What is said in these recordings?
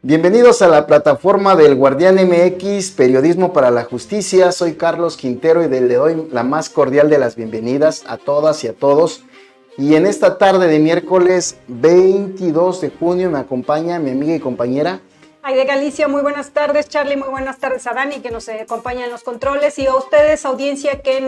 Bienvenidos a la plataforma del Guardián MX, Periodismo para la Justicia. Soy Carlos Quintero y le doy la más cordial de las bienvenidas a todas y a todos. Y en esta tarde de miércoles 22 de junio me acompaña mi amiga y compañera Aide Galicia. Muy buenas tardes, Charlie. Muy buenas tardes a Dani, que nos acompaña en los controles, y a ustedes, audiencia, que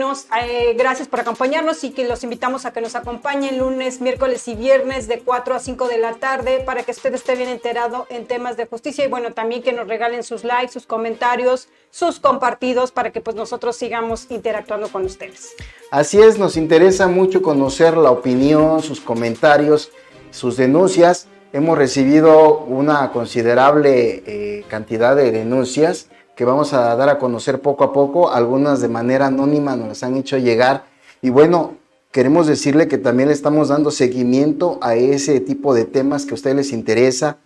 gracias por acompañarnos y que los invitamos a que nos acompañen lunes, miércoles y viernes de 4 a 5 de la tarde para que usted esté bien enterado en temas de justicia, y bueno, también que nos regalen sus likes, sus comentarios, sus compartidos para que pues nosotros sigamos interactuando con ustedes. Así es, nos interesa mucho conocer la opinión, sus comentarios, sus denuncias. Hemos recibido una considerable cantidad de denuncias que vamos a dar a conocer poco a poco. Algunas de manera anónima nos las han hecho llegar. Y bueno, queremos decirle que también le estamos dando seguimiento a ese tipo de temas que a ustedes les interesa.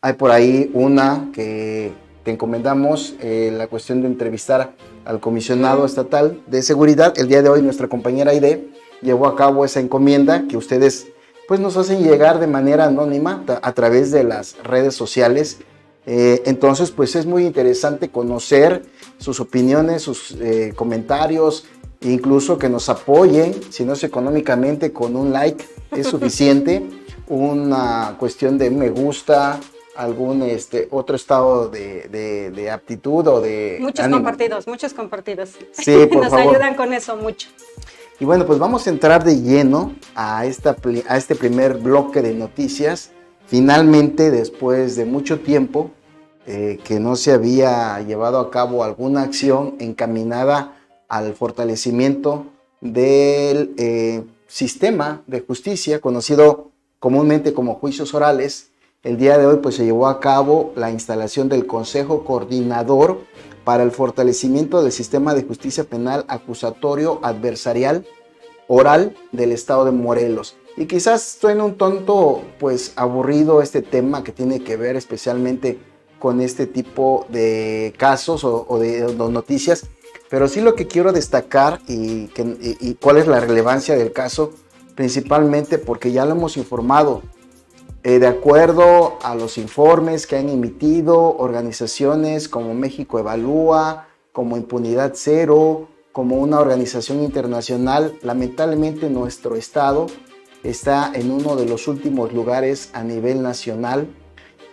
Hay por ahí una que te encomendamos, la cuestión de entrevistar al comisionado estatal de seguridad. El día de hoy nuestra compañera Aide llevó a cabo esa encomienda que ustedes pues nos hacen llegar de manera anónima a través de las redes sociales. Entonces pues es muy interesante conocer sus opiniones, sus comentarios, incluso que nos apoyen, si no es económicamente, con un like es suficiente, una cuestión de me gusta, algún otro estado de aptitud o de muchos ánimo. Muchos compartidos. Sí, por nos favor. ayudan con eso mucho. Y bueno, pues vamos a entrar de lleno a este primer bloque de noticias. Finalmente, después de mucho tiempo que no se había llevado a cabo alguna acción encaminada al fortalecimiento del sistema de justicia, conocido comúnmente como juicios orales, el día de hoy pues se llevó a cabo la instalación del Consejo Coordinador para el fortalecimiento del sistema de justicia penal acusatorio adversarial oral del estado de Morelos. Y quizás suene un tonto, pues aburrido este tema que tiene que ver especialmente con este tipo de casos o de noticias, pero sí lo que quiero destacar y cuál es la relevancia del caso, principalmente porque ya lo hemos informado. De acuerdo a los informes que han emitido organizaciones como México Evalúa, como Impunidad Cero, como una organización internacional, lamentablemente nuestro estado está en uno de los últimos lugares a nivel nacional.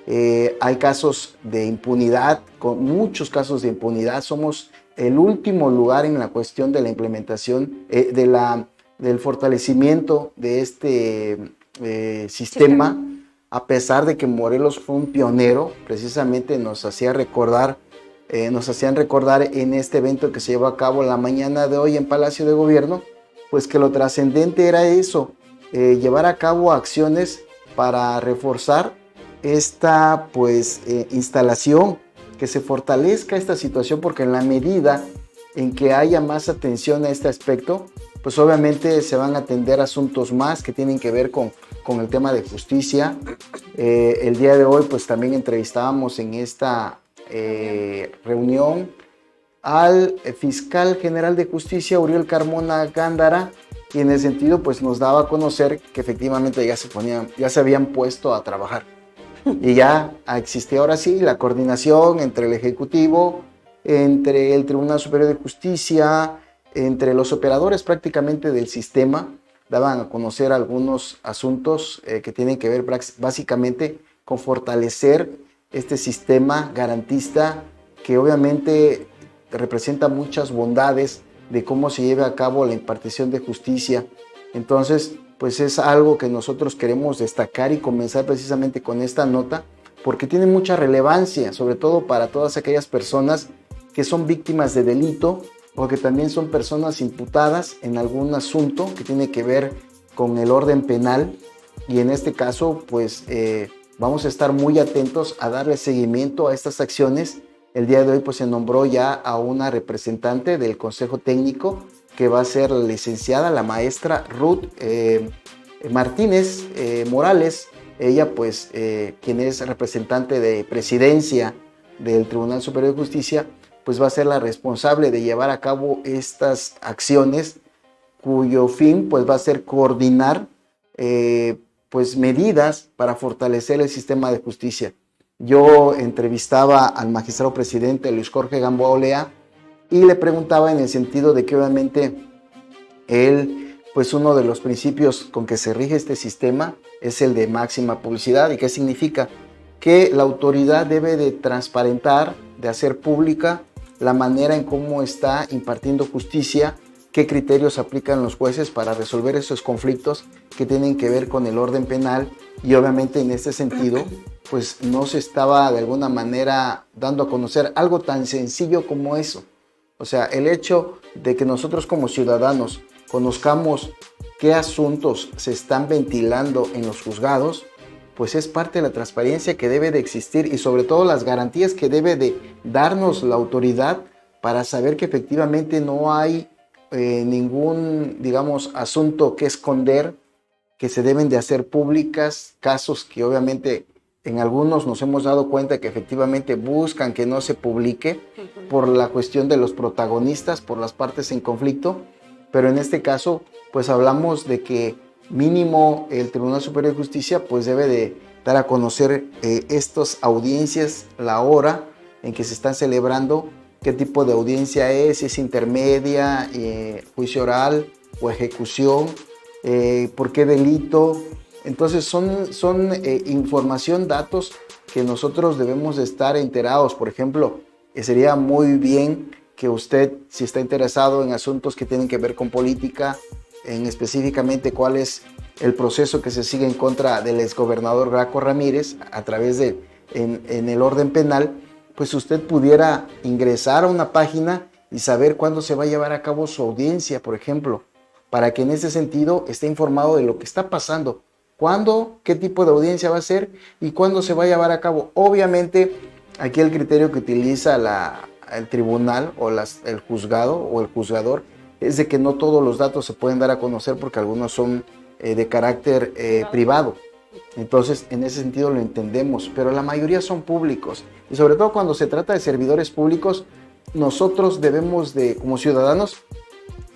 Hay casos de impunidad, con muchos casos de impunidad. Somos el último lugar en la cuestión de la implementación, del fortalecimiento de este sistema. A pesar de que Morelos fue un pionero, precisamente nos hacían recordar en este evento que se llevó a cabo la mañana de hoy en Palacio de Gobierno, pues que lo trascendente era eso, llevar a cabo acciones para reforzar esta instalación, que se fortalezca esta situación, porque en la medida en que haya más atención a este aspecto, pues obviamente se van a atender asuntos más que tienen que ver con el tema de justicia. El día de hoy pues también entrevistábamos en esta reunión al fiscal general de justicia, Uriel Carmona Gándara, y en el sentido pues nos daba a conocer que efectivamente ya se habían puesto a trabajar y ya existía ahora sí la coordinación entre el Ejecutivo, entre el Tribunal Superior de Justicia, entre los operadores prácticamente del sistema. Daban a conocer algunos asuntos que tienen que ver básicamente con fortalecer este sistema garantista, que obviamente representa muchas bondades de cómo se lleve a cabo la impartición de justicia. Entonces, pues es algo que nosotros queremos destacar y comenzar precisamente con esta nota, porque tiene mucha relevancia, sobre todo para todas aquellas personas que son víctimas de delito, o que también son personas imputadas en algún asunto que tiene que ver con el orden penal. Y en este caso, pues vamos a estar muy atentos a darle seguimiento a estas acciones. El día de hoy pues se nombró ya a una representante del Consejo Técnico, que va a ser la licenciada, la maestra Ruth Martínez Morales. Ella pues quien es representante de presidencia del Tribunal Superior de Justicia, pues va a ser la responsable de llevar a cabo estas acciones, cuyo fin pues va a ser coordinar pues medidas para fortalecer el sistema de justicia. yo entrevistaba al magistrado presidente Luis Jorge Gamboa Olea y le preguntaba en el sentido de que obviamente él, pues uno de los principios con que se rige este sistema es el de máxima publicidad. ¿Y qué significa? Que la autoridad debe de transparentar, de hacer pública la manera en cómo está impartiendo justicia, qué criterios aplican los jueces para resolver esos conflictos que tienen que ver con el orden penal, y obviamente en este sentido pues no se estaba de alguna manera dando a conocer algo tan sencillo como eso. O sea, el hecho de que nosotros como ciudadanos conozcamos qué asuntos se están ventilando en los juzgados, pues es parte de la transparencia que debe de existir y sobre todo las garantías que debe de darnos la autoridad para saber que efectivamente no hay ningún, digamos, asunto que esconder, que se deben de hacer públicas, casos que obviamente en algunos nos hemos dado cuenta que efectivamente buscan que no se publique por la cuestión de los protagonistas, por las partes en conflicto, pero en este caso pues hablamos de que mínimo el Tribunal Superior de Justicia pues debe de dar a conocer estas audiencias, la hora en que se están celebrando, qué tipo de audiencia es, si es intermedia, juicio oral o ejecución, por qué delito. Entonces son información, datos que nosotros debemos de estar enterados. Por ejemplo, sería muy bien que usted, si está interesado en asuntos que tienen que ver con política, en específicamente cuál es el proceso que se sigue en contra del exgobernador Graco Ramírez a través de en el orden penal, pues usted pudiera ingresar a una página y saber cuándo se va a llevar a cabo su audiencia, por ejemplo, para que en ese sentido esté informado de lo que está pasando, cuándo, qué tipo de audiencia va a ser y cuándo se va a llevar a cabo. Obviamente, aquí el criterio que utiliza el tribunal o el juzgado o el juzgador es de que no todos los datos se pueden dar a conocer porque algunos son de carácter privado. Entonces, en ese sentido lo entendemos, pero la mayoría son públicos. Y sobre todo cuando se trata de servidores públicos, nosotros debemos de, como ciudadanos,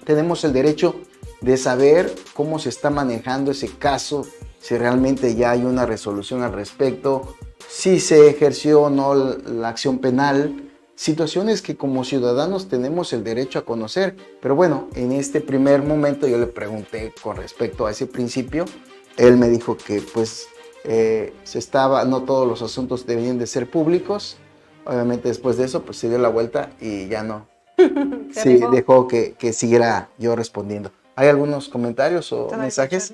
tenemos el derecho de saber cómo se está manejando ese caso, si realmente ya hay una resolución al respecto, si se ejerció o no la acción penal, situaciones que como ciudadanos tenemos el derecho a conocer. Pero bueno, en este primer momento yo le pregunté con respecto a ese principio. Él me dijo que pues no todos los asuntos debían de ser públicos. Obviamente después de eso pues se dio la vuelta y ya no. Sí, dejó que siguiera yo respondiendo. ¿Hay algunos comentarios o mensajes?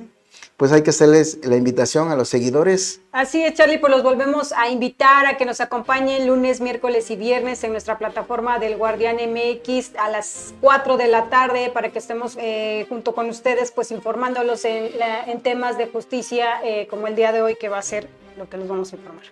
Pues hay que hacerles la invitación a los seguidores. Así es, Charlie, pues los volvemos a invitar a que nos acompañen lunes, miércoles y viernes en nuestra plataforma del Guardián MX a las 4 de la tarde para que estemos junto con ustedes pues informándolos en temas de justicia como el día de hoy, que va a ser lo que los vamos a informar.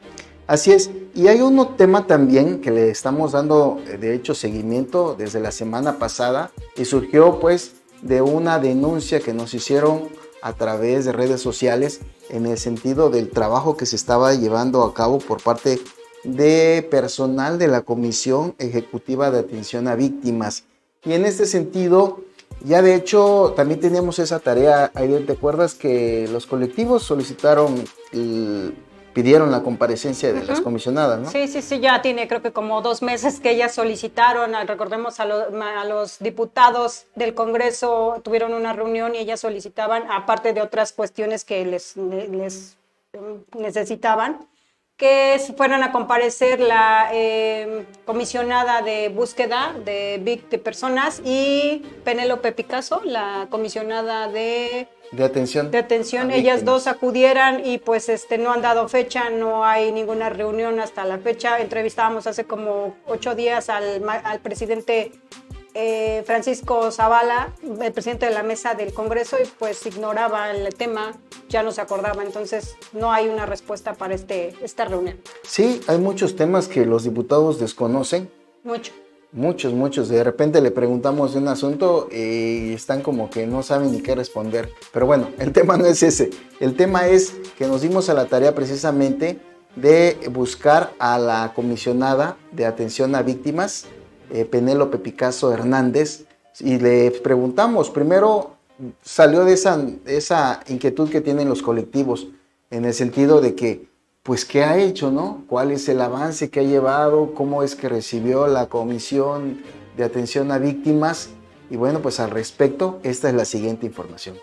Así es, y hay un tema también que le estamos dando de hecho seguimiento desde la semana pasada y surgió pues de una denuncia que nos hicieron a través de redes sociales en el sentido del trabajo que se estaba llevando a cabo por parte de personal de la Comisión Ejecutiva de Atención a Víctimas. Y en este sentido, ya de hecho también teníamos esa tarea. ¿Te acuerdas que los colectivos solicitaron, pidieron la comparecencia de las comisionadas, ¿no? Sí, ya tiene creo que como 2 meses que ellas solicitaron, recordemos a los diputados del Congreso, tuvieron una reunión y ellas solicitaban, aparte de otras cuestiones que les necesitaban, que fueran a comparecer la comisionada de búsqueda de personas y Penélope Picasso, la comisionada de atención. Ellas dos acudieran y pues no han dado fecha, no hay ninguna reunión hasta la fecha. Entrevistábamos hace como 8 días al presidente Francisco Zavala, el presidente de la mesa del Congreso, y pues ignoraba el tema, ya no se acordaba. Entonces no hay una respuesta para esta reunión. Sí, hay muchos temas que los diputados desconocen. Muchos. De repente le preguntamos de un asunto y están como que no saben ni qué responder. Pero bueno, el tema no es ese. El tema es que nos dimos a la tarea precisamente de buscar a la comisionada de atención a víctimas, Penélope Picasso Hernández, y le preguntamos. Primero salió de esa inquietud que tienen los colectivos, en el sentido de que pues qué ha hecho, ¿no? ¿Cuál es el avance que ha llevado? ¿Cómo es que recibió la Comisión de Atención a Víctimas? Y bueno, pues al respecto, esta es la siguiente información.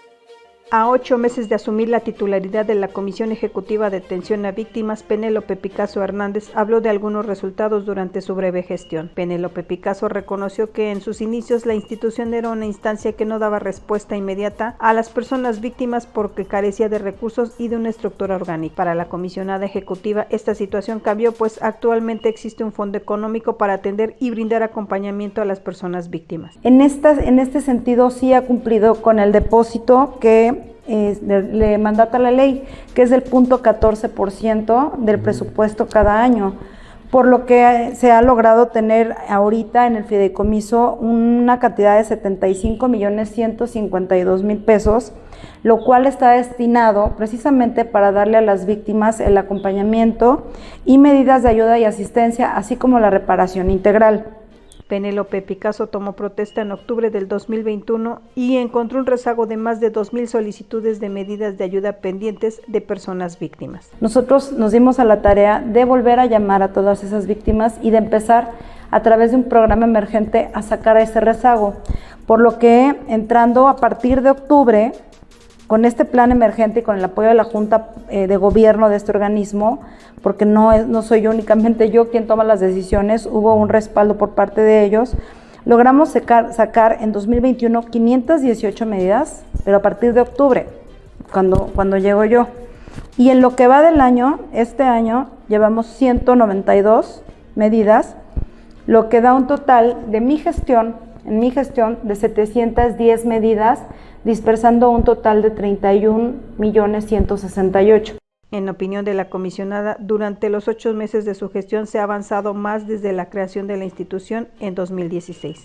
A 8 meses de asumir la titularidad de la Comisión Ejecutiva de Atención a Víctimas, Penélope Picasso Hernández habló de algunos resultados durante su breve gestión. Penélope Picasso reconoció que en sus inicios la institución era una instancia que no daba respuesta inmediata a las personas víctimas porque carecía de recursos y de una estructura orgánica. Para la comisionada ejecutiva, esta situación cambió, pues actualmente existe un fondo económico para atender y brindar acompañamiento a las personas víctimas. En este sentido sí ha cumplido con el depósito que le mandata la ley, que es el 0.14% del presupuesto cada año, por lo que se ha logrado tener ahorita en el fideicomiso una cantidad de 75.152.000 pesos, lo cual está destinado precisamente para darle a las víctimas el acompañamiento y medidas de ayuda y asistencia, así como la reparación integral. Penélope Picasso tomó protesta en octubre del 2021 y encontró un rezago de más de 2,000 solicitudes de medidas de ayuda pendientes de personas víctimas. Nosotros nos dimos a la tarea de volver a llamar a todas esas víctimas y de empezar a través de un programa emergente a sacar ese rezago, por lo que entrando a partir de octubre, con este plan emergente y con el apoyo de la Junta de Gobierno de este organismo, porque no soy únicamente yo quien toma las decisiones, hubo un respaldo por parte de ellos, logramos sacar en 2021 518 medidas, pero a partir de octubre, cuando llego yo. Y en lo que va del año, este año, llevamos 192 medidas, lo que da un total de en mi gestión, de 710 medidas, dispersando un total de 31.168.000. En opinión de la comisionada, durante los 8 meses de su gestión se ha avanzado más desde la creación de la institución en 2016.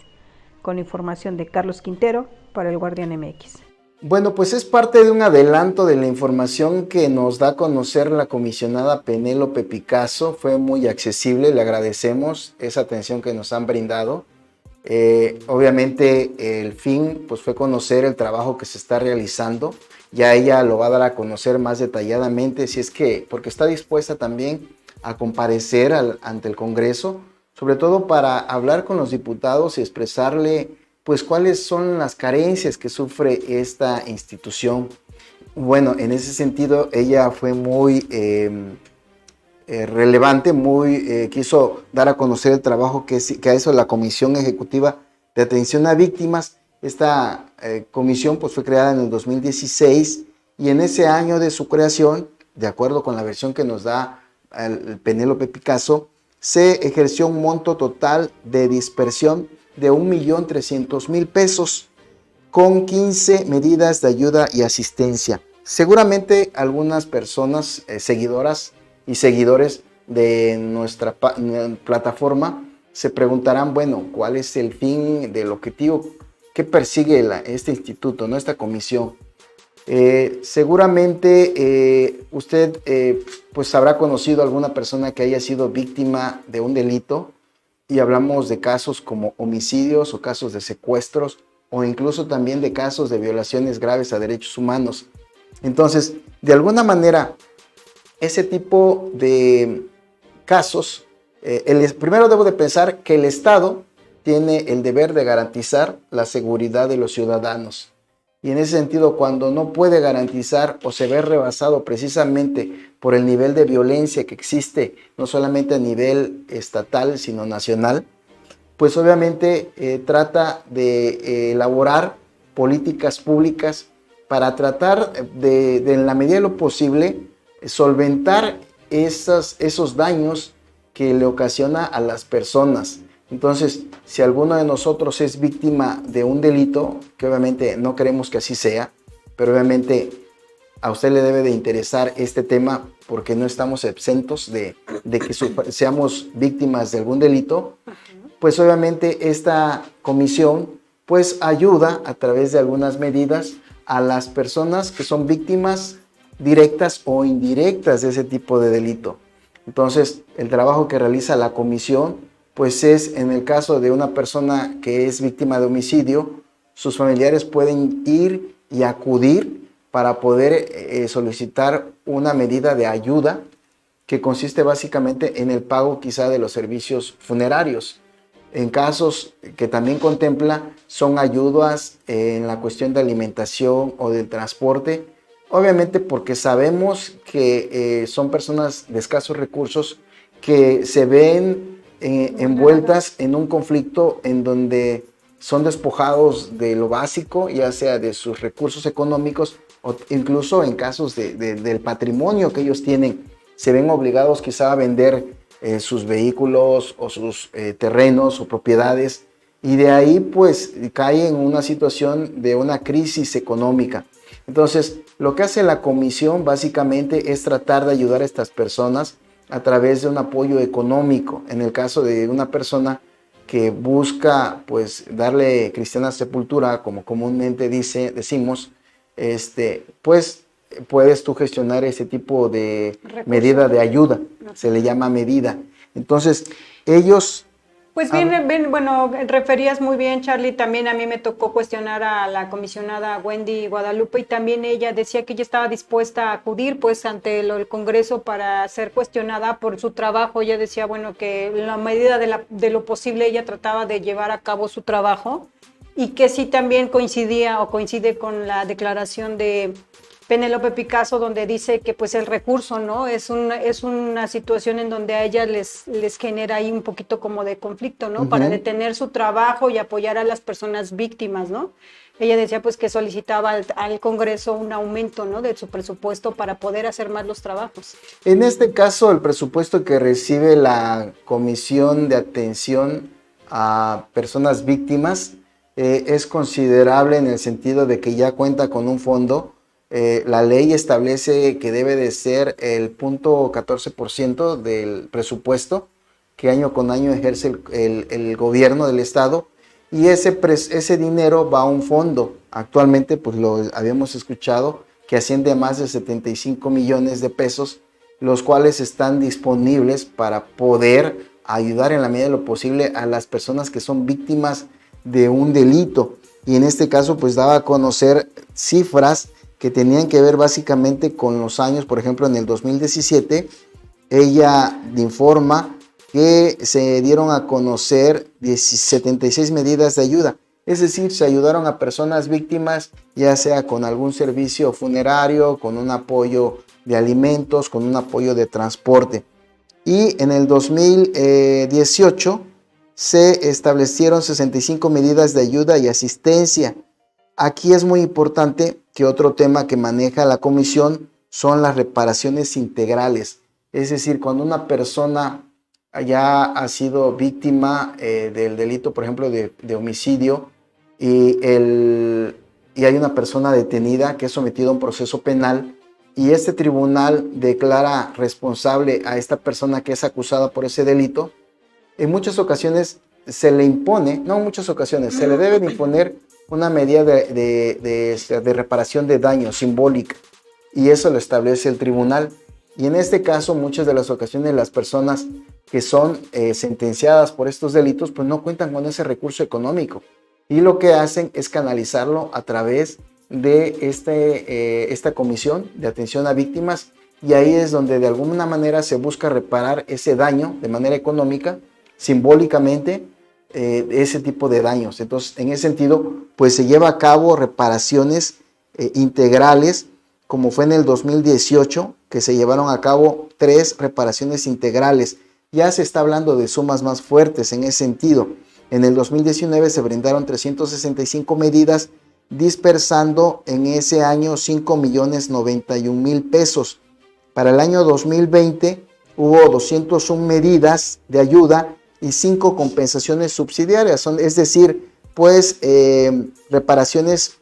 Con información de Carlos Quintero para El Guardián MX. Bueno, pues es parte de un adelanto de la información que nos da a conocer la comisionada Penélope Picasso. Fue muy accesible, le agradecemos esa atención que nos han brindado. Obviamente el fin pues fue conocer el trabajo que se está realizando. Ya ella lo va a dar a conocer más detalladamente, si es que, porque está dispuesta también a comparecer ante el Congreso, sobre todo para hablar con los diputados y expresarle pues cuáles son las carencias que sufre esta institución. Bueno, en ese sentido ella fue muy relevante, quiso dar a conocer el trabajo que ha hecho la Comisión Ejecutiva de Atención a Víctimas. Esta comisión pues, fue creada en el 2016 y en ese año de su creación, de acuerdo con la versión que nos da el Penélope Picasso, se ejerció un monto total de dispersión de 1.300.000 pesos con 15 medidas de ayuda y asistencia. Seguramente algunas personas seguidoras y seguidores de nuestra plataforma se preguntarán, bueno, ¿cuál es el fin del objetivo que persigue este instituto, ¿no? Esta comisión? Seguramente usted pues habrá conocido a alguna persona que haya sido víctima de un delito, y hablamos de casos como homicidios o casos de secuestros o incluso también de casos de violaciones graves a derechos humanos. Entonces, de alguna manera, ese tipo de casos, primero debo de pensar que el Estado tiene el deber de garantizar la seguridad de los ciudadanos. Y en ese sentido, cuando no puede garantizar o se ve rebasado precisamente por el nivel de violencia que existe, no solamente a nivel estatal, sino nacional, pues obviamente trata de elaborar políticas públicas para tratar de en la medida de lo posible, solventar esos daños que le ocasiona a las personas. Entonces, si alguno de nosotros es víctima de un delito, que obviamente no queremos que así sea, pero obviamente a usted le debe de interesar este tema porque no estamos exentos de que seamos víctimas de algún delito, pues obviamente esta comisión pues ayuda a través de algunas medidas a las personas que son víctimas directas o indirectas de ese tipo de delito. Entonces, el trabajo que realiza la comisión pues es, en el caso de una persona que es víctima de homicidio, sus familiares pueden ir y acudir para poder solicitar una medida de ayuda que consiste básicamente en el pago quizá de los servicios funerarios. En casos que también contempla son ayudas en la cuestión de alimentación o del transporte, obviamente porque sabemos que son personas de escasos recursos que se ven envueltas en un conflicto en donde son despojados de lo básico, ya sea de sus recursos económicos o incluso en casos del patrimonio que ellos tienen. Se ven obligados quizá a vender sus vehículos o sus terrenos o propiedades, y de ahí pues cae en una situación de una crisis económica. Entonces, lo que hace la comisión básicamente es tratar de ayudar a estas personas a través de un apoyo económico. En el caso de una persona que busca pues darle cristiana sepultura, como comúnmente decimos, pues puedes tú gestionar ese tipo de medida de ayuda, se le llama medida. Entonces, ellos... Pues bien, bueno, referías muy bien, Charlie. También a mí me tocó cuestionar a la comisionada Wendy Guadalupe, y también ella decía que ella estaba dispuesta a acudir pues ante el Congreso para ser cuestionada por su trabajo. Ella decía, bueno, que en la medida de lo posible ella trataba de llevar a cabo su trabajo, y que sí también coincide con la declaración de Penélope Picasso, donde dice que pues el recurso, ¿no? Es una situación en donde a ella les genera ahí un poquito como de conflicto, ¿no? Para detener su trabajo y apoyar a las personas víctimas, ¿no? Ella decía pues que solicitaba al Congreso un aumento, ¿no?, de su presupuesto para poder hacer más los trabajos. En este caso, el presupuesto que recibe la Comisión de Atención a Personas Víctimas es considerable en el sentido de que ya cuenta con un fondo. La ley establece que debe de ser el 0.14% del presupuesto que año con año ejerce el gobierno del estado, y ese dinero va a un fondo. Actualmente pues lo habíamos escuchado que asciende a más de 75 millones de pesos, los cuales están disponibles para poder ayudar en la medida de lo posible a las personas que son víctimas de un delito. Y en este caso pues daba a conocer cifras que tenían que ver básicamente con los años. Por ejemplo, en el 2017, ella informa que se dieron a conocer 76 medidas de ayuda. Es decir, se ayudaron a personas víctimas, ya sea con algún servicio funerario, con un apoyo de alimentos, con un apoyo de transporte. Y en el 2018 se establecieron 65 medidas de ayuda y asistencia. Aquí es muy importante que otro tema que maneja la comisión son las reparaciones integrales. Es decir, cuando una persona ya ha sido víctima del delito, por ejemplo, de homicidio, y hay una persona detenida que es sometida a un proceso penal, y este tribunal declara responsable a esta persona que es acusada por ese delito, en muchas ocasiones se le impone, no en muchas ocasiones, se le debe de imponer una medida de reparación de daño simbólica, y eso lo establece el tribunal. Y en este caso, muchas de las ocasiones las personas que son sentenciadas por estos delitos pues no cuentan con ese recurso económico, y lo que hacen es canalizarlo a través de esta comisión de atención a víctimas, y ahí es donde de alguna manera se busca reparar ese daño de manera económica, simbólicamente, ese tipo de daños. Entonces, en ese sentido, pues se lleva a cabo reparaciones integrales, como fue en el 2018, que se llevaron a cabo 3 reparaciones integrales. Ya se está hablando de sumas más fuertes en ese sentido. En el 2019 se brindaron 365 medidas, dispersando en ese año 5.091.000 pesos. Para el año 2020 hubo 201 medidas de ayuda y 5 compensaciones subsidiarias, es decir, pues reparaciones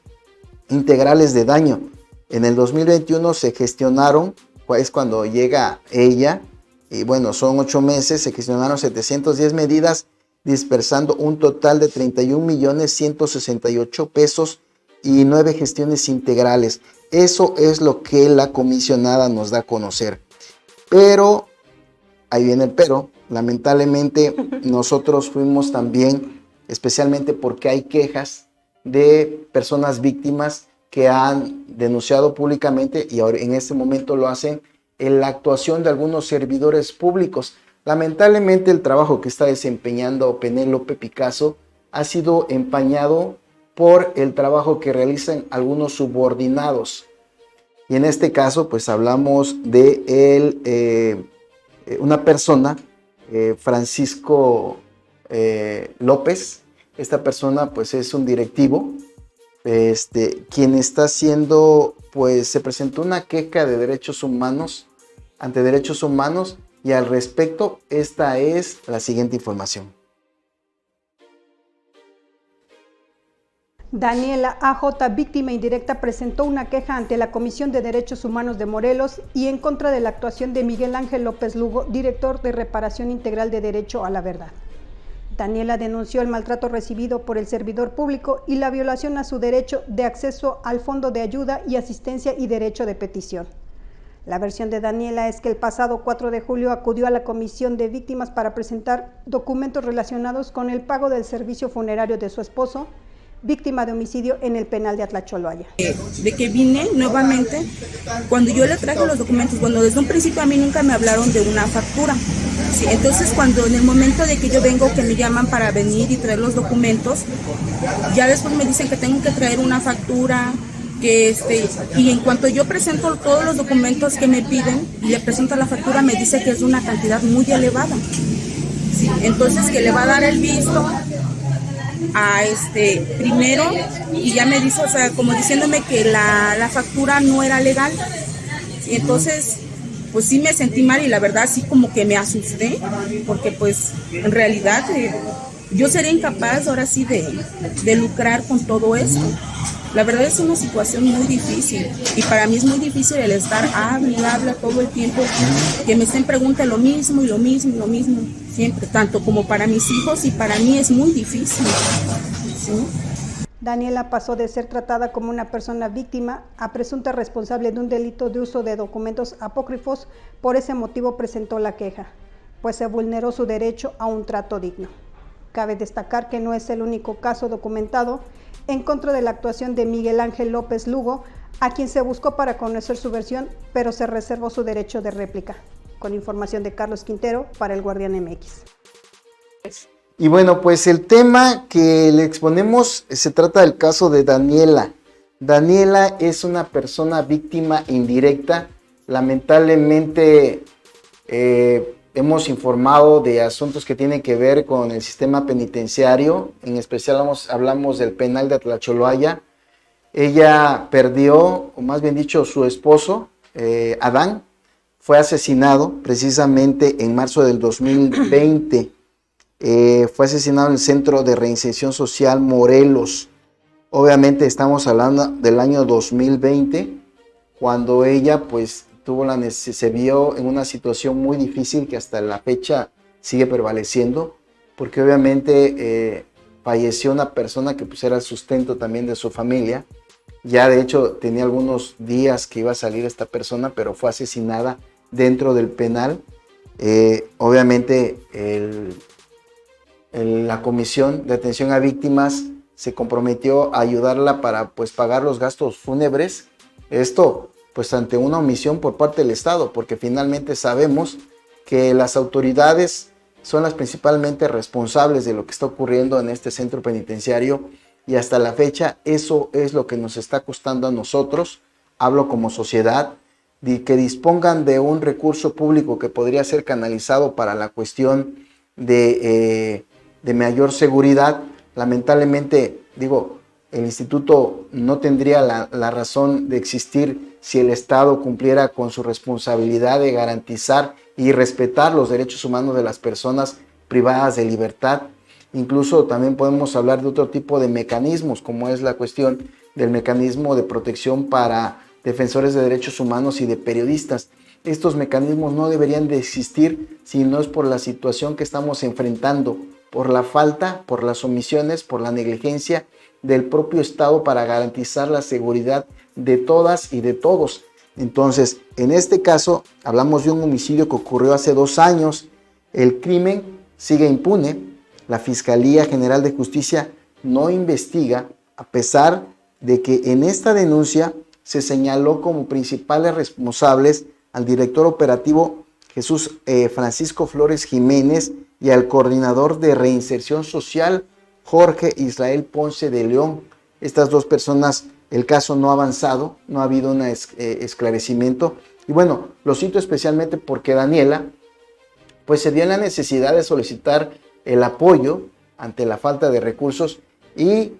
integrales de daño. En el 2021 se gestionaron, es cuando llega ella, y bueno, son 8 meses, se gestionaron 710 medidas, dispersando un total de 31.168.000 pesos y 9 gestiones integrales. Eso es lo que la comisionada nos da a conocer. Pero, ahí viene el pero, lamentablemente nosotros fuimos también, especialmente porque hay quejas de personas víctimas que han denunciado públicamente, y ahora en este momento lo hacen en la actuación de algunos servidores públicos. Lamentablemente el trabajo que está desempeñando Penélope Picasso ha sido empañado por el trabajo que realizan algunos subordinados. Y en este caso, pues hablamos de una persona, Francisco López. Esta persona pues es un directivo, quien está haciendo, pues se presentó una queja de derechos humanos ante derechos humanos, y al respecto esta es la siguiente información. Daniela AJ, víctima indirecta, presentó una queja ante la Comisión de Derechos Humanos de Morelos y en contra de la actuación de Miguel Ángel López Lugo, director de Reparación Integral de Derecho a la Verdad. Daniela denunció el maltrato recibido por el servidor público y la violación a su derecho de acceso al Fondo de Ayuda y Asistencia y derecho de petición. La versión de Daniela es que el pasado 4 de julio acudió a la Comisión de Víctimas para presentar documentos relacionados con el pago del servicio funerario de su esposo, víctima de homicidio en el penal de Atlacholoaya. De que vine nuevamente, cuando yo le traje los documentos, bueno, desde un principio a mí nunca me hablaron de una factura. Sí, entonces cuando en el momento de que yo vengo, que me llaman para venir y traer los documentos, ya después me dicen que tengo que traer una factura, y en cuanto yo presento todos los documentos que me piden y le presento la factura, me dice que es una cantidad muy elevada. Sí, entonces que le va a dar el visto a primero, y ya me dice, o sea, como diciéndome que la factura no era legal. Y entonces pues sí me sentí mal y la verdad sí como que me asusté, porque pues en realidad yo sería incapaz ahora sí de lucrar con todo esto. La verdad es una situación muy difícil y para mí es muy difícil el estar habla todo el tiempo, que me estén preguntando lo mismo y lo mismo y lo mismo, siempre, tanto como para mis hijos, y para mí es muy difícil. ¿Sí? Daniela pasó de ser tratada como una persona víctima a presunta responsable de un delito de uso de documentos apócrifos. Por ese motivo presentó la queja, pues se vulneró su derecho a un trato digno. Cabe destacar que no es el único caso documentado en contra de la actuación de Miguel Ángel López Lugo, a quien se buscó para conocer su versión, pero se reservó su derecho de réplica. Con información de Carlos Quintero para El Guardián MX. Y bueno, pues el tema que le exponemos se trata del caso de Daniela. Daniela es una persona víctima indirecta. Lamentablemente hemos informado de asuntos que tienen que ver con el sistema penitenciario. En especial hablamos del penal de Atlacholoaya. Ella perdió, o más bien dicho, su esposo, Adán, fue asesinado precisamente en marzo del 2020. Fue asesinado en el Centro de Reinserción Social Morelos. Obviamente estamos hablando del año 2020, cuando ella pues se vio en una situación muy difícil que hasta la fecha sigue prevaleciendo, porque obviamente falleció una persona que pues era el sustento también de su familia. Ya de hecho tenía algunos días que iba a salir esta persona, pero fue asesinada dentro del penal. Obviamente la Comisión de Atención a Víctimas se comprometió a ayudarla para pues pagar los gastos fúnebres. Esto pues ante una omisión por parte del Estado, porque finalmente sabemos que las autoridades son las principalmente responsables de lo que está ocurriendo en este centro penitenciario, y hasta la fecha eso es lo que nos está costando a nosotros, hablo como sociedad, de que dispongan de un recurso público que podría ser canalizado para la cuestión de mayor seguridad. Lamentablemente, el instituto no tendría la razón de existir si el Estado cumpliera con su responsabilidad de garantizar y respetar los derechos humanos de las personas privadas de libertad. Incluso también podemos hablar de otro tipo de mecanismos, como es la cuestión del mecanismo de protección para defensores de derechos humanos y de periodistas. Estos mecanismos no deberían de existir si no es por la situación que estamos enfrentando, por la falta, por las omisiones, por la negligencia del propio Estado para garantizar la seguridad de todas y de todos. Entonces, en este caso, hablamos de un homicidio que ocurrió hace 2 años. El crimen sigue impune. La Fiscalía General de Justicia no investiga, a pesar de que en esta denuncia se señaló como principales responsables al director operativo Jesús Francisco Flores Jiménez y al coordinador de reinserción social Jorge Israel Ponce de León. Estas dos personas, el caso no ha avanzado, no ha habido un esclarecimiento. Y bueno, lo cito especialmente porque Daniela, pues se vio en la necesidad de solicitar el apoyo ante la falta de recursos y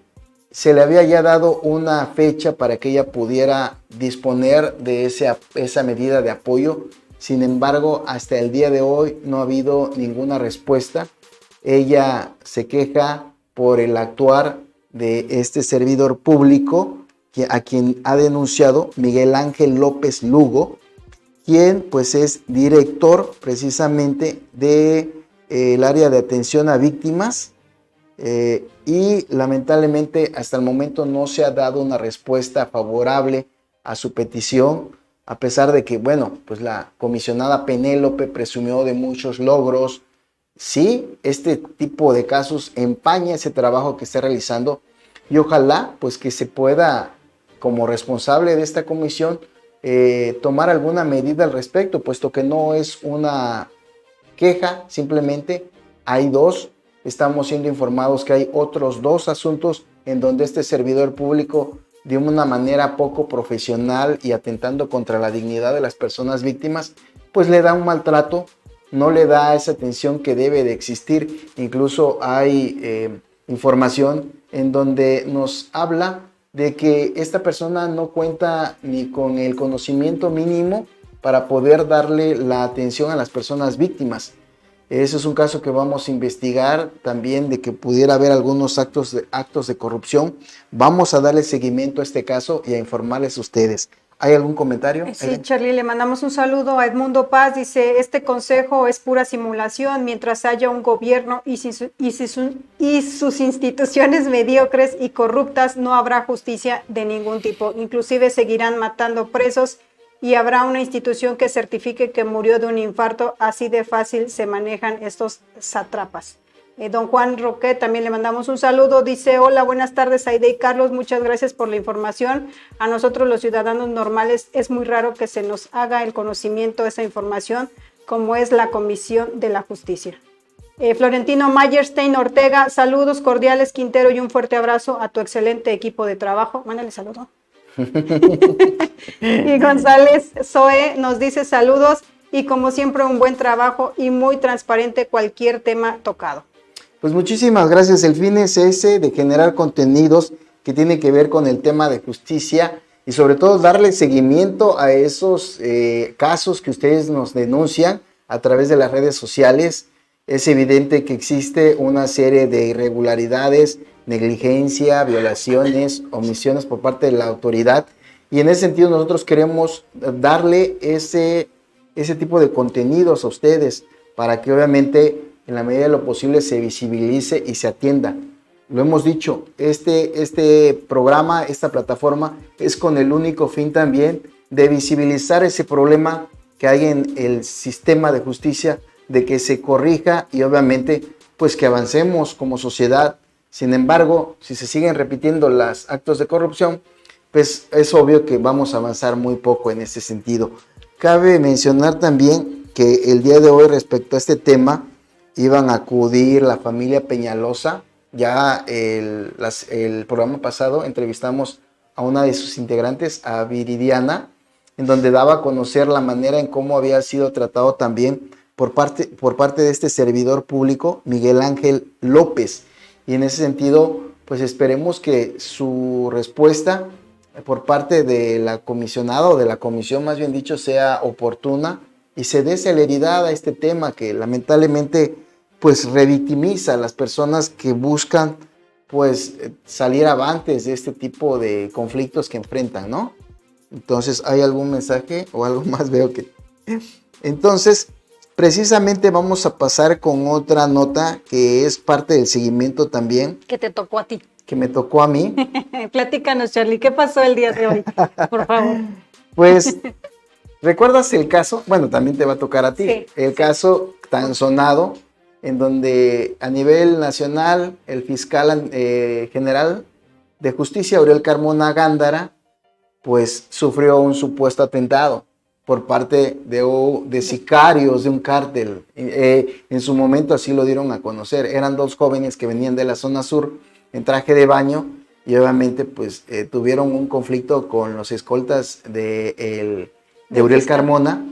se le había ya dado una fecha para que ella pudiera disponer de esa medida de apoyo. Sin embargo, hasta el día de hoy no ha habido ninguna respuesta. Ella se queja por el actuar de este servidor público a quien ha denunciado Miguel Ángel López Lugo, quien pues es director precisamente del área de atención a víctimas y lamentablemente hasta el momento no se ha dado una respuesta favorable a su petición, a pesar de que, bueno, pues la comisionada Penélope presumió de muchos logros. Sí, este tipo de casos empaña ese trabajo que está realizando y ojalá pues que se pueda, como responsable de esta comisión, tomar alguna medida al respecto, puesto que no es una queja, simplemente hay dos. Estamos siendo informados que hay otros dos asuntos en donde este servidor público, de una manera poco profesional y atentando contra la dignidad de las personas víctimas, pues le da un maltrato, no le da esa atención que debe de existir. Incluso hay información en donde nos habla de que esta persona no cuenta ni con el conocimiento mínimo para poder darle la atención a las personas víctimas. Ese es un caso que vamos a investigar también, de que pudiera haber algunos actos de corrupción. Vamos a darle seguimiento a este caso y a informarles a ustedes. ¿Hay algún comentario? Sí, Charlie, le mandamos un saludo a Edmundo Paz. Dice, este consejo es pura simulación. Mientras haya un gobierno y sus instituciones mediocres y corruptas, no habrá justicia de ningún tipo. Inclusive seguirán matando presos y habrá una institución que certifique que murió de un infarto. Así de fácil se manejan estos sátrapas. Don Juan Roque, también le mandamos un saludo. Dice, hola, buenas tardes, Aide y Carlos, muchas gracias por la información. A nosotros los ciudadanos normales es muy raro que se nos haga el conocimiento de esa información, como es la Comisión de la Justicia. Florentino Mayerstein Ortega, saludos cordiales, Quintero, y un fuerte abrazo a tu excelente equipo de trabajo. Mándale saludo. Y González Zoe nos dice saludos y como siempre un buen trabajo y muy transparente cualquier tema tocado. Pues muchísimas gracias. El fin es ese, de generar contenidos que tienen que ver con el tema de justicia y sobre todo darle seguimiento a esos casos que ustedes nos denuncian a través de las redes sociales. Es evidente que existe una serie de irregularidades, negligencia, violaciones, omisiones por parte de la autoridad y en ese sentido nosotros queremos darle ese tipo de contenidos a ustedes para que obviamente en la medida de lo posible se visibilice y se atienda. Lo hemos dicho, este programa, esta plataforma es con el único fin también de visibilizar ese problema que hay en el sistema de justicia, de que se corrija y obviamente pues que avancemos como sociedad. Sin embargo, si se siguen repitiendo los actos de corrupción, pues es obvio que vamos a avanzar muy poco en ese sentido. Cabe mencionar también que el día de hoy respecto a este tema iban a acudir la familia Peñalosa. Ya el programa pasado entrevistamos a una de sus integrantes, a Viridiana, en donde daba a conocer la manera en cómo había sido tratado también por parte de este servidor público, Miguel Ángel López. Y en ese sentido, pues esperemos que su respuesta por parte de la comisionada o de la comisión, más bien dicho, sea oportuna y se dé celeridad a este tema que lamentablemente pues revictimiza a las personas que buscan pues salir avantes de este tipo de conflictos que enfrentan, ¿no? Entonces, ¿hay algún mensaje o algo más? Veo que... Entonces, precisamente vamos a pasar con otra nota que es parte del seguimiento también. Que te tocó a ti. Que me tocó a mí. Platícanos, Charlie, ¿qué pasó el día de hoy? Por favor. Pues, ¿recuerdas el caso? Bueno, también te va a tocar a ti. Sí, el caso tan sonado en donde a nivel nacional el fiscal general de justicia, Aurel Carmona Gándara, pues sufrió un supuesto atentado. por parte de sicarios de un cártel. En su momento así lo dieron a conocer. Eran 2 jóvenes que venían de la zona sur en traje de baño y obviamente pues tuvieron un conflicto con los escoltas de Uriel Carmona,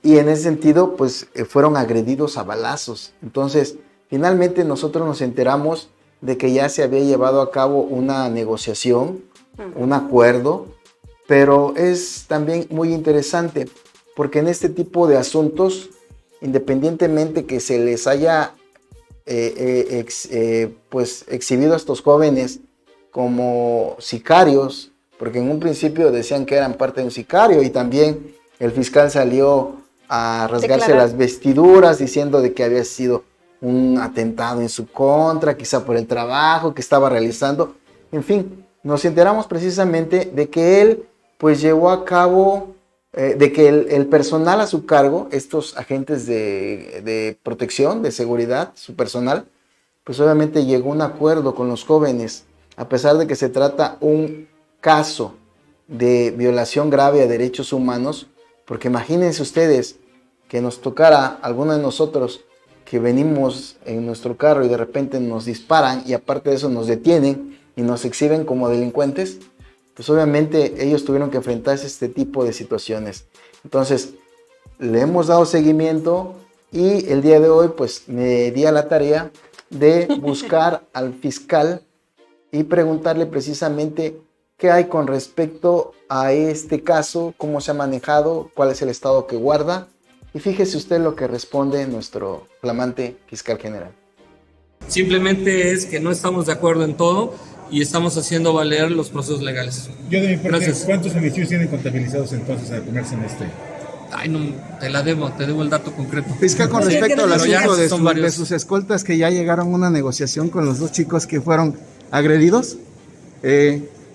y en ese sentido pues fueron agredidos a balazos. Entonces finalmente nosotros nos enteramos de que ya se había llevado a cabo una negociación, un acuerdo, pero es también muy interesante porque en este tipo de asuntos, independientemente que se les haya pues exhibido a estos jóvenes como sicarios, porque en un principio decían que eran parte de un sicario, y también el fiscal salió a rasgarse las vestiduras diciendo de que había sido un atentado en su contra, quizá por el trabajo que estaba realizando. En fin, nos enteramos precisamente de que él pues llevó a cabo, de que el personal a su cargo, estos agentes de protección, de seguridad, su personal, pues obviamente llegó a un acuerdo con los jóvenes, a pesar de que se trata un caso de violación grave a derechos humanos, porque imagínense ustedes que nos tocara a alguno de nosotros que venimos en nuestro carro y de repente nos disparan y aparte de eso nos detienen y nos exhiben como delincuentes, pues obviamente ellos tuvieron que enfrentarse a este tipo de situaciones. Entonces, le hemos dado seguimiento y el día de hoy pues me di a la tarea de buscar al fiscal y preguntarle precisamente qué hay con respecto a este caso, cómo se ha manejado, cuál es el estado que guarda. Y fíjese usted lo que responde nuestro flamante fiscal general. Simplemente es que no estamos de acuerdo en todo y estamos haciendo valer los procesos legales. Yo de mi parte, Gracias. ¿cuántos homicidios tienen contabilizados entonces a comerse en este? Ay, no, te debo el dato concreto. Fiscal, con Sí, respecto al pero ya asunto son varios. de sus escoltas que ya llegaron a una negociación con los 2 chicos que fueron agredidos,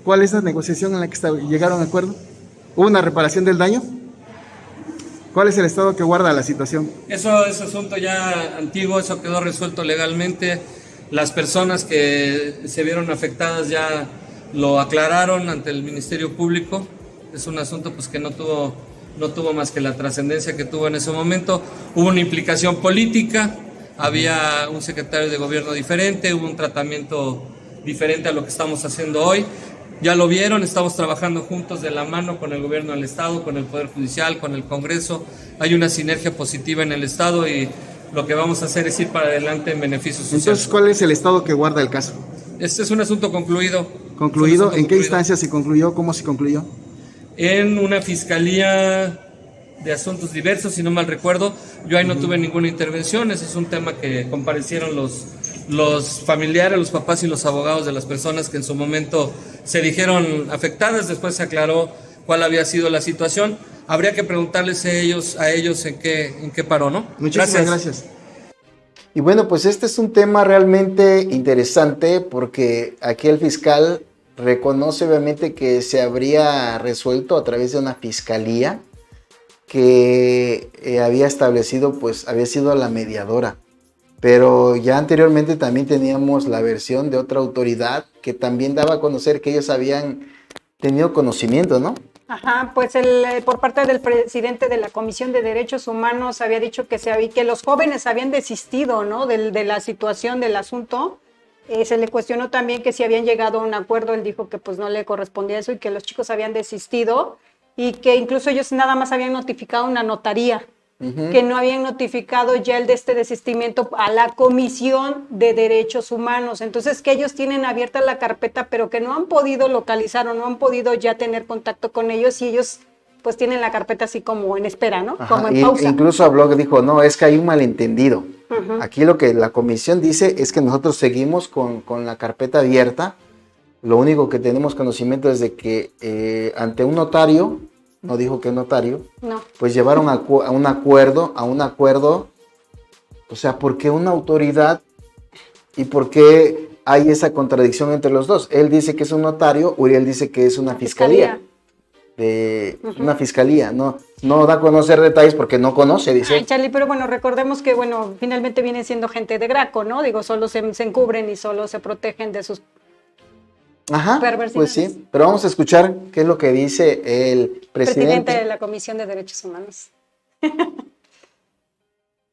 ¿cuál es la negociación en la que llegaron a acuerdo? ¿Hubo una reparación del daño? ¿Cuál es el estado que guarda la situación? Eso es asunto ya antiguo, eso quedó resuelto legalmente. Las personas que se vieron afectadas ya lo aclararon ante el Ministerio Público. Es un asunto pues que no tuvo más que la trascendencia que tuvo en ese momento. Hubo una implicación política, había un secretario de gobierno diferente, hubo un tratamiento diferente a lo que estamos haciendo hoy. Ya lo vieron, estamos trabajando juntos de la mano con el gobierno del Estado, con el Poder Judicial, con el Congreso. Hay una sinergia positiva en el Estado y lo que vamos a hacer es ir para adelante en beneficio social. Entonces, ¿cuál es el estado que guarda el caso? Este es un asunto concluido. ¿Concluido? ¿En qué instancia se concluyó? ¿Cómo se concluyó? En una fiscalía de asuntos diversos, si no mal recuerdo. Yo ahí no tuve ninguna intervención. Ese es un tema que comparecieron los familiares, los papás y los abogados de las personas que en su momento se dijeron afectadas. Después se aclaró cuál había sido la situación. Habría que preguntarles a ellos en qué paró, ¿no? Muchísimas gracias. Y bueno, pues este es un tema realmente interesante porque aquí el fiscal reconoce obviamente que se habría resuelto a través de una fiscalía que había establecido, pues había sido la mediadora. Pero ya anteriormente también teníamos la versión de otra autoridad que también daba a conocer que ellos habían tenido conocimiento, ¿no? Ajá, pues por parte del presidente de la Comisión de Derechos Humanos había dicho que los jóvenes habían desistido, ¿no? de la situación del asunto. Se le cuestionó también que si habían llegado a un acuerdo. Él dijo que pues no le correspondía eso y que los chicos habían desistido y que incluso ellos nada más habían notificado una notaría, que no habían notificado ya el de este desistimiento a la Comisión de Derechos Humanos. Entonces, que ellos tienen abierta la carpeta, pero que no han podido localizar o no han podido ya tener contacto con ellos, y ellos pues tienen la carpeta así como en espera, ¿no? Ajá, como en pausa. Incluso habló, dijo, no, es que hay un malentendido. Aquí lo que la comisión dice es que nosotros seguimos con la carpeta abierta. Lo único que tenemos conocimiento es de que ante un notario, no dijo que notario, No. pues llevaron a un acuerdo, o sea, ¿por qué una autoridad y por qué hay esa contradicción entre los dos? Él dice que es un notario, Uriel dice que es una fiscalía. Una fiscalía, no da a conocer detalles porque no conoce, dice. Ay, Charlie, pero bueno, recordemos que, bueno, finalmente vienen siendo gente de Graco, ¿no? Digo, solo se encubren y solo se protegen de sus Ajá, perversidades. pues sí, pero vamos a escuchar qué es lo que dice el Presidente de presidente. la Comisión de Derechos Humanos.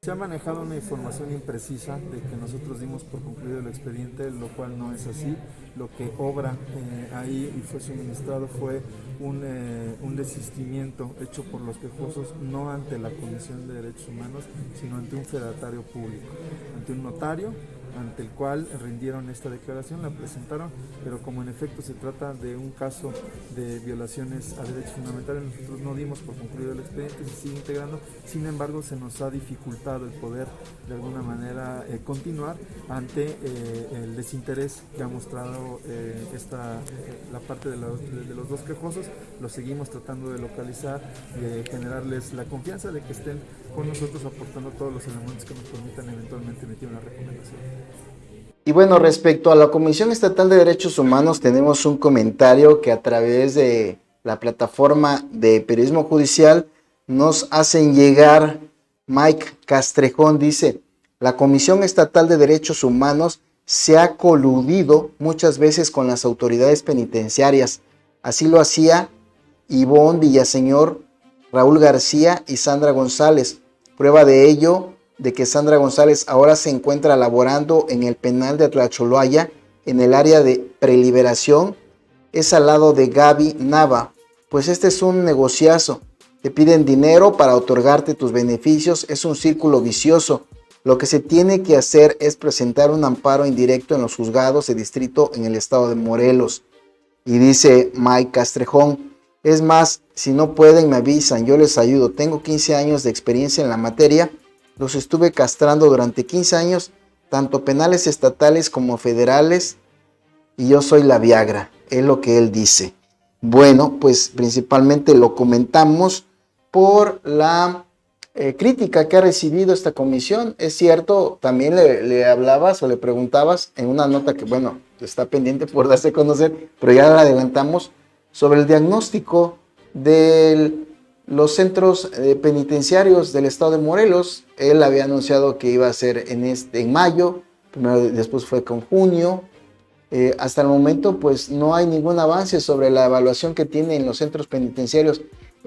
Se ha manejado una información imprecisa de que nosotros dimos por concluido el expediente, lo cual no es así. Lo que obra ahí y fue suministrado fue un desistimiento hecho por los quejosos, no ante la Comisión de Derechos Humanos, sino ante un fedatario público, ante un notario, ante el cual rindieron esta declaración, la presentaron, pero como en efecto se trata de un caso de violaciones a derechos fundamentales, nosotros no dimos por concluido el expediente, se sigue integrando, sin embargo se nos ha dificultado el poder de alguna manera continuar ante el desinterés que ha mostrado la parte de los dos quejosos. Los seguimos tratando de localizar, de generarles la confianza de que estén con nosotros aportando todos los elementos que nos permitan eventualmente emitir una recomendación. Y bueno, respecto a la Comisión Estatal de Derechos Humanos, tenemos un comentario que a través de la plataforma de periodismo judicial nos hacen llegar. Mike Castrejón dice: la Comisión Estatal de Derechos Humanos se ha coludido muchas veces con las autoridades penitenciarias. Así lo hacía Ivonne Villaseñor, Raúl García y Sandra González. Prueba de ello, de que Sandra González ahora se encuentra laborando en el penal de Atlacholoaya, en el área de preliberación, es al lado de Gaby Nava. Pues este es un negociazo. Te piden dinero para otorgarte tus beneficios, es un círculo vicioso. Lo que se tiene que hacer es presentar un amparo indirecto en los juzgados de distrito en el estado de Morelos. Y dice Mike Castrejón: es más, si no pueden me avisan, yo les ayudo. Tengo 15 años de experiencia en la materia, los estuve castrando durante 15 años, tanto penales estatales como federales, y yo soy la Viagra, es lo que él dice. Bueno, pues principalmente lo comentamos por la crítica que ha recibido esta comisión. Es cierto, también le hablabas o le preguntabas en una nota que, bueno, está pendiente por darse a conocer, pero ya la adelantamos, sobre el diagnóstico de los centros penitenciarios del estado de Morelos. Él había anunciado que iba a ser en mayo, primero, después fue con junio. Hasta el momento pues no hay ningún avance sobre la evaluación que tienen los centros penitenciarios,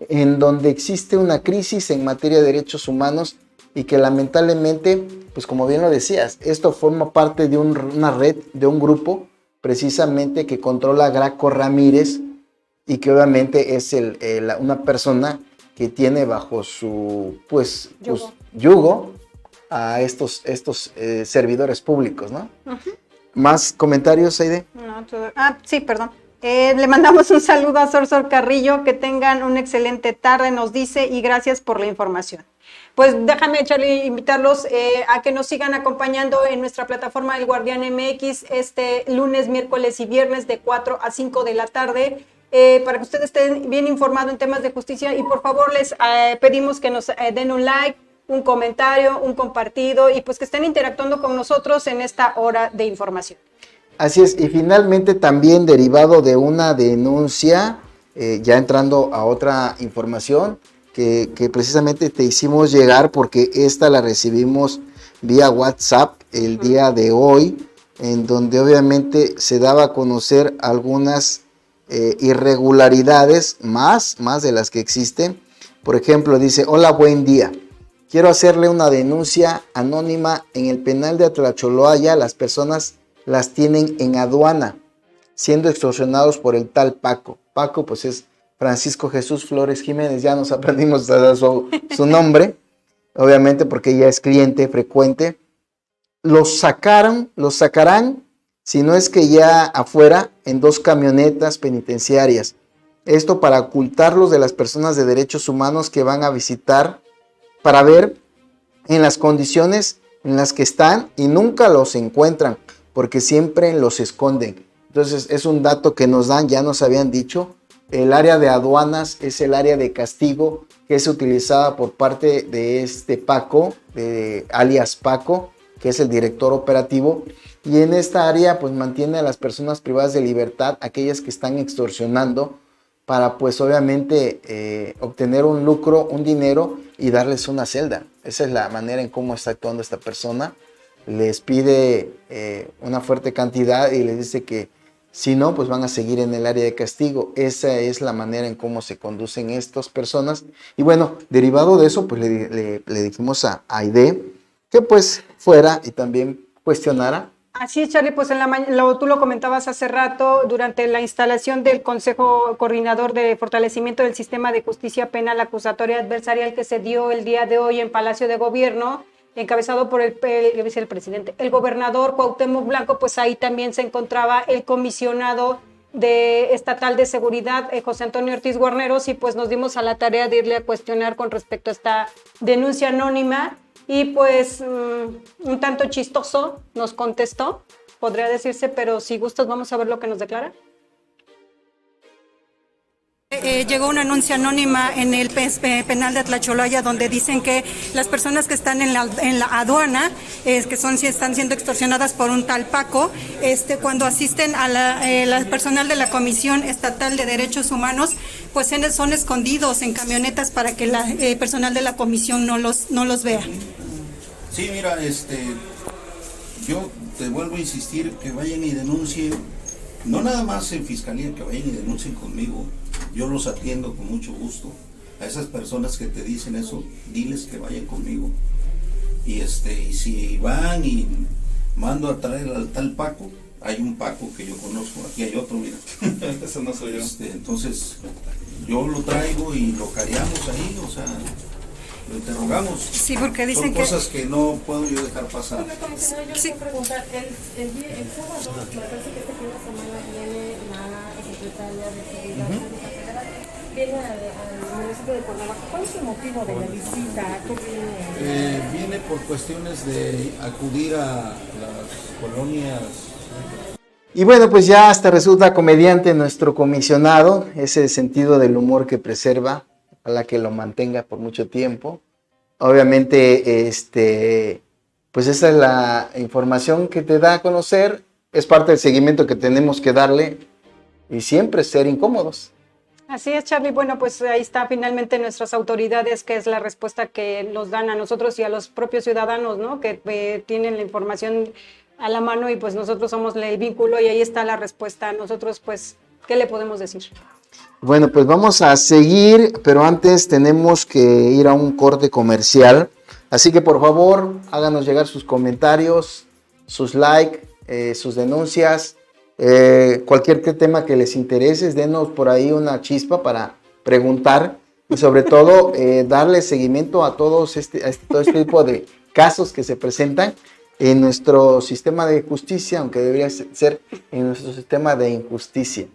en donde existe una crisis en materia de derechos humanos y que lamentablemente, pues como bien lo decías, esto forma parte de una red, de un grupo precisamente que controla Graco Ramírez, y que obviamente es una persona que tiene bajo su yugo a estos servidores públicos, ¿no? Uh-huh. ¿Más comentarios, Aide? No, sí, perdón. Le mandamos un saludo a Sorsor Carrillo, que tengan una excelente tarde, nos dice, y gracias por la información. Pues déjame, Charlie, invitarlos a que nos sigan acompañando en nuestra plataforma El Guardián MX este lunes, miércoles y viernes de 4 a 5 de la tarde, para que ustedes estén bien informados en temas de justicia, y por favor les pedimos que nos den un like, un comentario, un compartido, y pues que estén interactuando con nosotros en esta hora de información. Así es, y finalmente también derivado de una denuncia, ya entrando a otra información que precisamente te hicimos llegar, porque esta la recibimos vía WhatsApp el día de hoy, en donde obviamente se daba a conocer algunas irregularidades más de las que existen. Por ejemplo, dice: hola, buen día. Quiero hacerle una denuncia anónima en el penal de Atlacholoaya. Las personas las tienen en aduana, siendo extorsionados por el tal Paco. Paco, pues es Francisco Jesús Flores Jiménez, ya nos aprendimos a dar su nombre, obviamente porque ella es cliente frecuente. Los sacarán, si no es que ya afuera, en 2 camionetas penitenciarias. Esto para ocultarlos de las personas de derechos humanos que van a visitar, para ver en las condiciones en las que están, y nunca los encuentran, porque siempre los esconden. Entonces es un dato que nos dan, ya nos habían dicho. El área de aduanas es el área de castigo que es utilizada por parte de este Paco, alias Paco, que es el director operativo, y en esta área pues mantiene a las personas privadas de libertad, aquellas que están extorsionando, para pues obviamente obtener un lucro, un dinero, y darles una celda. Esa es la manera en cómo está actuando esta persona. Les pide una fuerte cantidad y les dice que Si no, pues van a seguir en el área de castigo. Esa es la manera en cómo se conducen estas personas. Y bueno, derivado de eso, pues le dijimos a Aide que pues fuera y también cuestionara. Así es, Charlie, pues tú lo comentabas hace rato, durante la instalación del Consejo Coordinador de Fortalecimiento del Sistema de Justicia Penal Acusatoria Adversarial que se dio el día de hoy en Palacio de Gobierno, encabezado por el vicepresidente, el gobernador Cuauhtémoc Blanco, pues ahí también se encontraba el comisionado estatal de seguridad, José Antonio Ortiz Guarneros, y pues nos dimos a la tarea de irle a cuestionar con respecto a esta denuncia anónima. Y pues un tanto chistoso nos contestó, podría decirse, pero si gustas vamos a ver lo que nos declara. Llegó una anuncia anónima en el penal de Tlacholaya donde dicen que las personas que están en la aduana, que están siendo extorsionadas por un tal Paco, cuando asisten a la personal de la Comisión Estatal de Derechos Humanos, pues son escondidos en camionetas para que la personal de la comisión no los vea. Sí, mira, yo te vuelvo a insistir que vayan y denuncien, no nada más en fiscalía, que vayan y denuncien conmigo. Yo los atiendo con mucho gusto. A esas personas que te dicen eso, diles que vayan conmigo. Y si van y mando a traer al tal Paco, hay un Paco que yo conozco, aquí hay otro, mira. Eso no soy yo. Entonces, yo lo traigo y lo careamos ahí, o sea, lo interrogamos. Sí, porque dicen son cosas que no puedo yo dejar pasar. Yo quiero preguntar, el sábado, me parece que este fin de semana viene la secretaria de Seguridad Federal, viene al municipio de Cuernavaca. ¿Cuál es el motivo de la visita? ¿Qué viene? Viene por cuestiones de acudir a las colonias. Y bueno, pues ya hasta resulta comediante nuestro comisionado, ese sentido del humor que preserva, ojalá que lo mantenga por mucho tiempo. Obviamente, pues esa es la información que te da a conocer, es parte del seguimiento que tenemos que darle y siempre ser incómodos. Así es, Charlie. Bueno, pues ahí está finalmente nuestras autoridades, que es la respuesta que nos dan a nosotros y a los propios ciudadanos, ¿no? Que tienen la información a la mano y pues nosotros somos el vínculo y ahí está la respuesta. Nosotros, pues, ¿qué le podemos decir? Bueno, pues vamos a seguir, pero antes tenemos que ir a un corte comercial. Así que por favor, háganos llegar sus comentarios, sus likes, sus denuncias, cualquier tema que les interese, denos por ahí una chispa para preguntar y sobre todo darle seguimiento a todo este tipo de casos que se presentan en nuestro sistema de justicia, aunque debería ser en nuestro sistema de injusticia.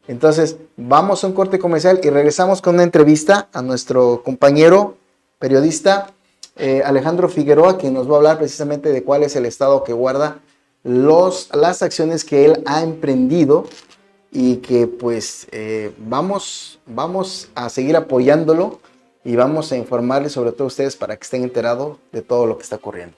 Entonces, vamos a un corte comercial y regresamos con una entrevista a nuestro compañero periodista Alejandro Figueroa, quien nos va a hablar precisamente de cuál es el estado que guarda las acciones que él ha emprendido y que pues vamos a seguir apoyándolo y vamos a informarles sobre todo a ustedes para que estén enterados de todo lo que está ocurriendo.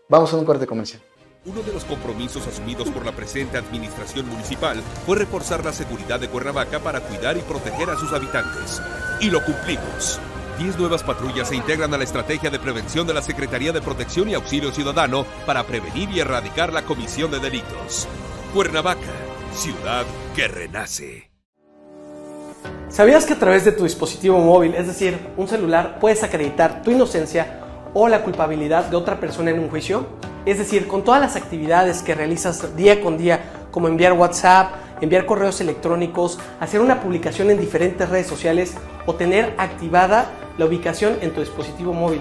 Vamos a un corte comercial. Uno de los compromisos asumidos por la presente administración municipal fue reforzar la seguridad de Cuernavaca para cuidar y proteger a sus habitantes. Y lo cumplimos. 10 nuevas patrullas se integran a la estrategia de prevención de la Secretaría de Protección y Auxilio Ciudadano para prevenir y erradicar la comisión de delitos. Cuernavaca, ciudad que renace. ¿Sabías que a través de tu dispositivo móvil, es decir, un celular, puedes acreditar tu inocencia o la culpabilidad de otra persona en un juicio? Es decir, con todas las actividades que realizas día con día, como enviar WhatsApp, enviar correos electrónicos, hacer una publicación en diferentes redes sociales o tener activada la ubicación en tu dispositivo móvil.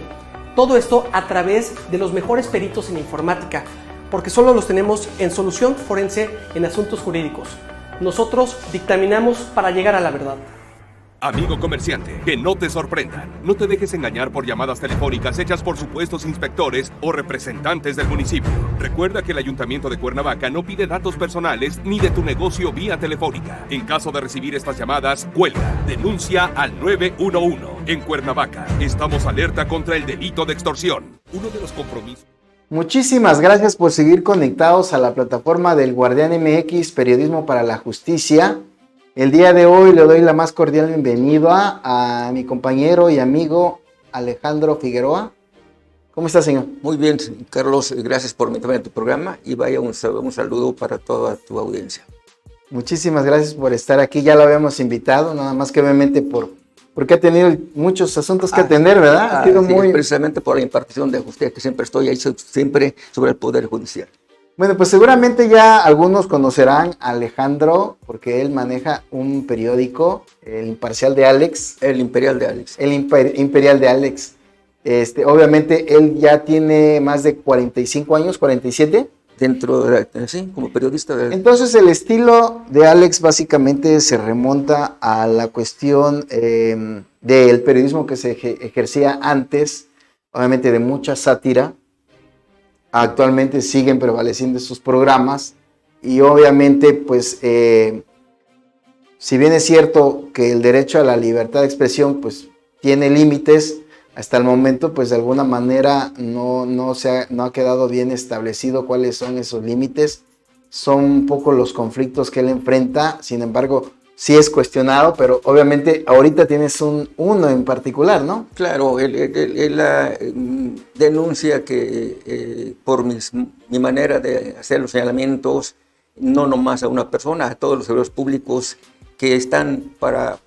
Todo esto a través de los mejores peritos en informática, porque solo los tenemos en Solución Forense en Asuntos Jurídicos. Nosotros dictaminamos para llegar a la verdad. Amigo comerciante, que no te sorprendan. No te dejes engañar por llamadas telefónicas hechas por supuestos inspectores o representantes del municipio. Recuerda que el Ayuntamiento de Cuernavaca no pide datos personales ni de tu negocio vía telefónica. En caso de recibir estas llamadas, cuelga. Denuncia al 911. En Cuernavaca, estamos alerta contra el delito de extorsión. Uno de los compromisos. Muchísimas gracias por seguir conectados a la plataforma del Guardián MX, Periodismo para la Justicia. El día de hoy le doy la más cordial bienvenida a mi compañero y amigo Alejandro Figueroa. ¿Cómo está, señor? Muy bien, Carlos, gracias por invitarme a tu programa y vaya un saludo para toda tu audiencia. Muchísimas gracias por estar aquí. Ya lo habíamos invitado, nada más que obviamente porque ha tenido muchos asuntos que atender, ¿verdad? Ha sido sí, precisamente por la impartición de justicia, que siempre estoy ahí, siempre sobre el Poder Judicial. Bueno, pues seguramente ya algunos conocerán a Alejandro, porque él maneja un periódico, El Imparcial de Alex. El Imperial de Alex. El Imperial de Alex. Obviamente él ya tiene más de 45 años, 47. Sí, como periodista. Entonces el estilo de Alex básicamente se remonta a la cuestión del periodismo que se ejercía antes, obviamente de mucha sátira. Actualmente siguen prevaleciendo sus programas y obviamente pues si bien es cierto que el derecho a la libertad de expresión pues tiene límites, hasta el momento pues de alguna manera no ha quedado bien establecido cuáles son esos límites. Son un poco los conflictos que él enfrenta, sin embargo sí es cuestionado, pero obviamente ahorita tienes uno en particular, ¿no? Claro, él denuncia que por mi manera de hacer los señalamientos, no nomás a una persona, a todos los servidores públicos que están para